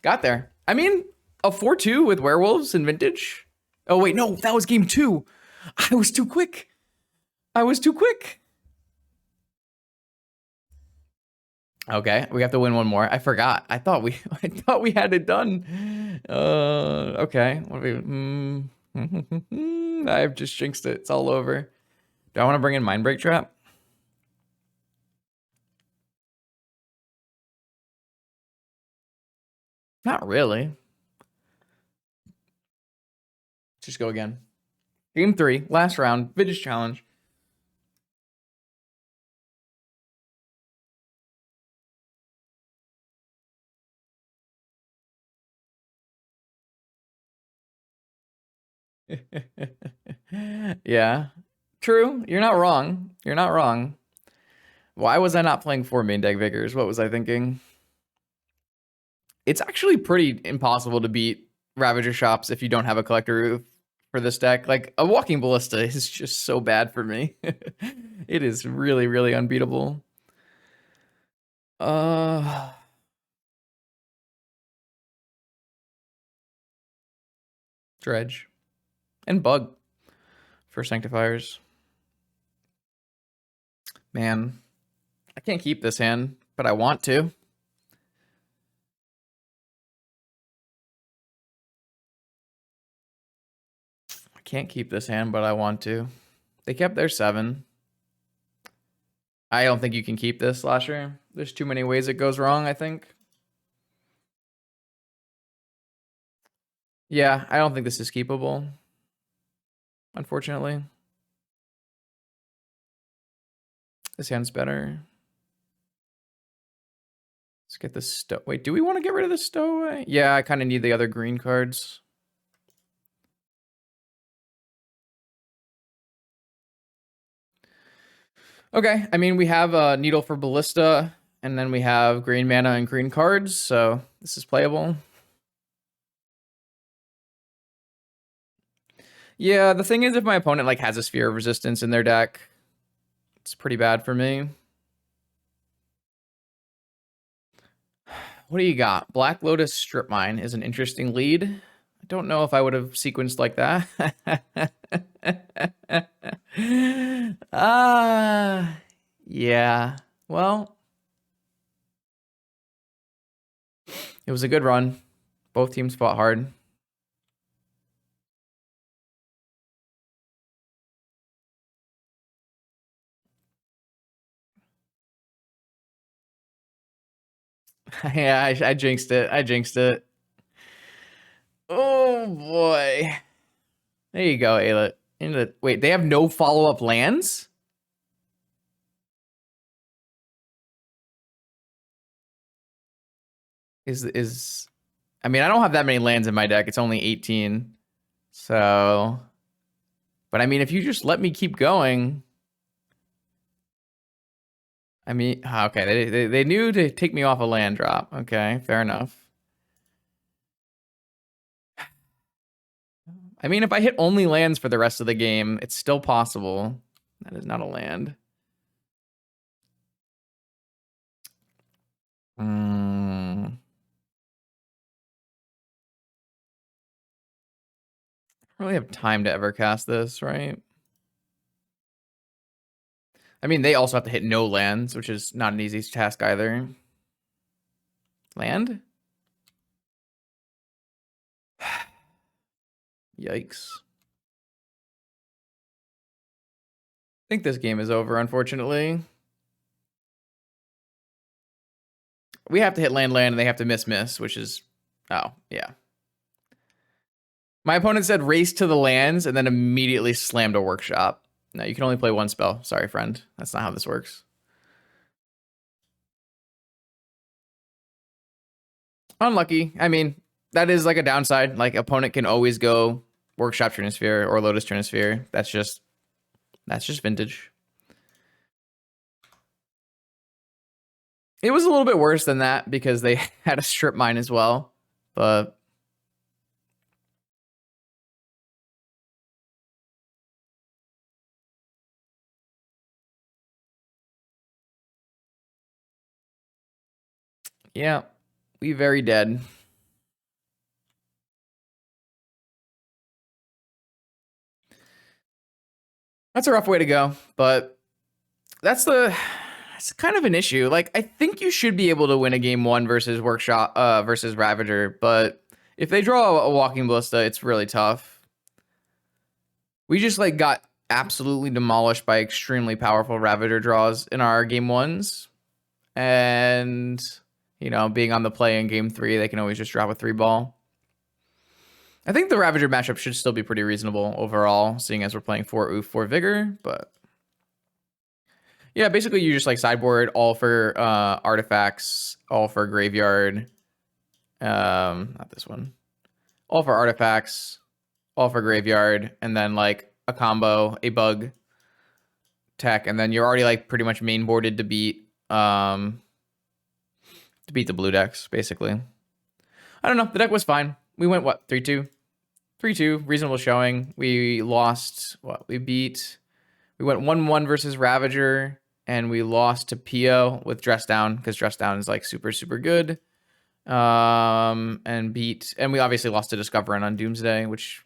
Got there. I mean, a 4-2 with Werewolves in Vintage. Oh, wait, no, that was game 2. I was too quick. Okay, we have to win one more. I forgot. I thought we had it done. Okay. What do we, I've just jinxed it. It's all over. Do I want to bring in Mindbreak Trap? Not really. Just go again. Game 3, last round, Vintage Challenge. Yeah. True. You're not wrong. You're not wrong. Why was I not playing 4 main deck Vigors? What was I thinking? It's actually pretty impossible to beat Ravager Shops if you don't have a Collector Roof for this deck. Like, a Walking Ballista is just so bad for me. It is really, really unbeatable. Dredge. And Bug for Sanctifiers. Man, I can't keep this hand, but I want to. I can't keep this hand, but I want to. They kept their 7. I don't think you can keep this, Slasher. There's too many ways it goes wrong, I think. Yeah, I don't think this is keepable. Unfortunately. This hand's better. Let's get this stow. Wait, do we want to get rid of the stowaway? Yeah, I kind of need the other green cards. Okay, I mean, we have a Needle for Ballista, and then we have green mana and green cards, so this is playable. Yeah, the thing is, if my opponent like has a Sphere of Resistance in their deck, it's pretty bad for me. What do you got? Black Lotus Strip Mine is an interesting lead. I don't know if I would have sequenced like that. Yeah. Well, it was a good run. Both teams fought hard. Yeah, I jinxed it. I jinxed it. Oh boy. There you go, Ayla. Wait, they have no follow-up lands? I mean, I don't have that many lands in my deck. It's only 18. So, but I mean, if you just let me keep going, I mean, okay, they knew to take me off a land drop. Okay, fair enough. I mean, if I hit only lands for the rest of the game, it's still possible. That is not a land. I don't really have time to ever cast this, right? I mean, they also have to hit no lands, which is not an easy task either. Land? Yikes. I think this game is over, unfortunately. We have to hit land, and they have to miss, which is... Oh, yeah. My opponent said race to the lands and then immediately slammed a workshop. No, you can only play one spell. Sorry, friend. That's not how this works. Unlucky. I mean, that is like a downside. Like, opponent can always go Workshop Trinisphere or Lotus Trinisphere. That's just vintage. It was a little bit worse than that because they had a strip mine as well. But yeah, we very dead. That's a rough way to go, but it's kind of an issue. Like, I think you should be able to win a game one versus Workshop versus Ravager, but if they draw a Walking Ballista, it's really tough. We just like got absolutely demolished by extremely powerful Ravager draws in our game ones. And, you know, being on the play in game 3, they can always just drop a 3-ball. I think the Ravager matchup should still be pretty reasonable overall, seeing as we're playing 4 Oof, 4 Vigor, but... Yeah, basically you just like sideboard all for artifacts, all for graveyard. Not this one. All for artifacts, all for graveyard, and then like a combo, a bug tech, and then you're already like pretty much main boarded to beat the blue decks, basically. I don't know. The deck was fine. We went what, 3-2? 3-2, reasonable showing. We lost what? We went 1-1 versus Ravager, and we lost to Pio with Dress Down, because Dress Down is like super, super good. And we obviously lost to Discoverin on Doomsday, which,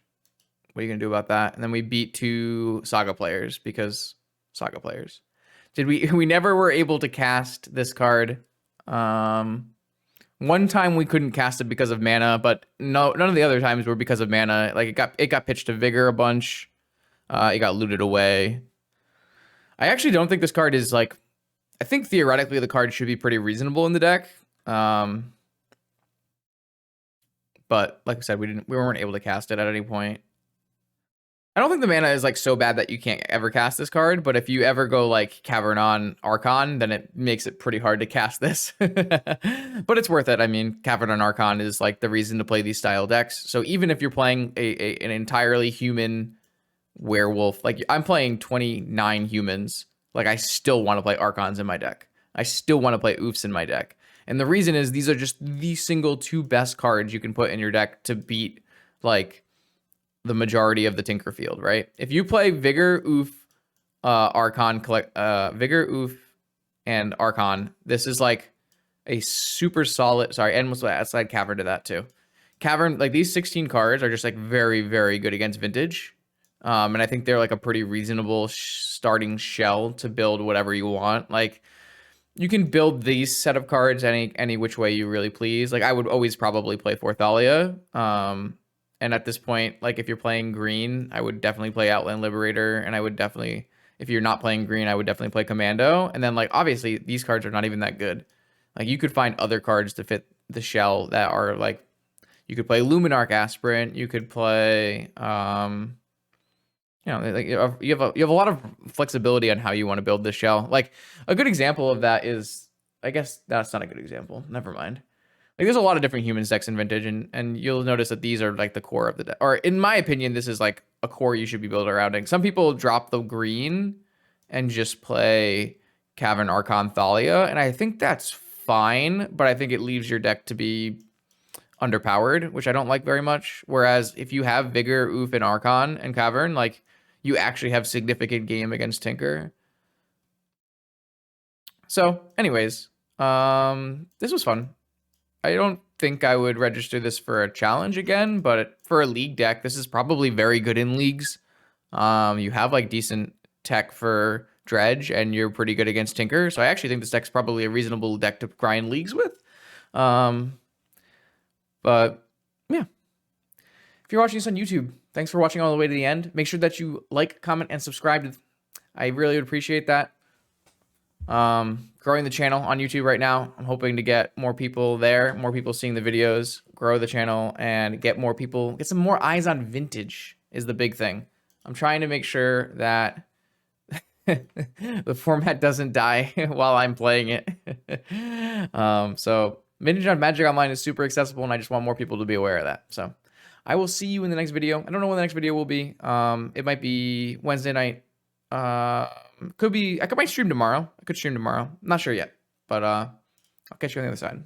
what are you gonna do about that? And then we beat 2 Saga players, because Saga players. We never were able to cast this card. One time we couldn't cast it because of mana, but none of the other times were because of mana. Like it got pitched to Vigor a bunch. It got looted away. I actually don't think this card is like... I think theoretically the card should be pretty reasonable in the deck. But like I said, we weren't able to cast it at any point. I don't think the mana is like so bad that you can't ever cast this card, but if you ever go like Cavern on Archon, then it makes it pretty hard to cast this. But it's worth it. I mean, Cavern on Archon is like the reason to play these style decks. So even if you're playing an entirely human werewolf, like I'm playing 29 humans, like I still want to play Archons in my deck. I still want to play Oofs in my deck. And the reason is these are just the single 2 best cards you can put in your deck to beat like the majority of the Tinker field, right? If you play Vigor, Oof, Archon, Vigor, Oof, and Archon, this is like a super solid. Sorry, and was outside Cavern to that too. Cavern, like these 16 cards are just like very, very good against Vintage. And I think they're like a pretty reasonable starting shell to build whatever you want. Like you can build these set of cards any which way you really please. Like I would always probably play Thalia. And at this point, like if you're playing green, I would definitely play Outland Liberator, and I would definitely, if you're not playing green, I would definitely play Commando. And then like obviously these cards are not even that good. Like you could find other cards to fit the shell that are like, you could play Luminarch Aspirant, you could play you know, like you have a lot of flexibility on how you want to build this shell. Like a good example of that is, I guess that's not a good example. Never mind. Like there's a lot of different humans decks in Vintage, and you'll notice that these are like the core of the deck. Or in my opinion, this is like a core you should be building around. Some people drop the green and just play Cavern Archon Thalia, and I think that's fine, but I think it leaves your deck to be underpowered, which I don't like very much. Whereas if you have Vigor, Oof, and Archon and Cavern, like you actually have significant game against Tinker. So anyways, this was fun. I don't think I would register this for a challenge again, but for a league deck, this is probably very good in leagues. You have like decent tech for Dredge, and you're pretty good against Tinker. So I actually think this deck's probably a reasonable deck to grind leagues with. But yeah, if you're watching this on YouTube, thanks for watching all the way to the end. Make sure that you like, comment, and subscribe. I really would appreciate that. Growing the channel on YouTube right now. I'm hoping to get more people there, more people seeing the videos, grow the channel, and get more people, get some more eyes on Vintage is the big thing. I'm trying to make sure that the format doesn't die while I'm playing it. So Vintage on Magic Online is super accessible, and I just want more people to be aware of that. So I will see you in the next video. I don't know when the next video will be. It might be Wednesday night. Could be, might stream tomorrow. I could stream tomorrow. I'm not sure yet, but I'll catch you on the other side.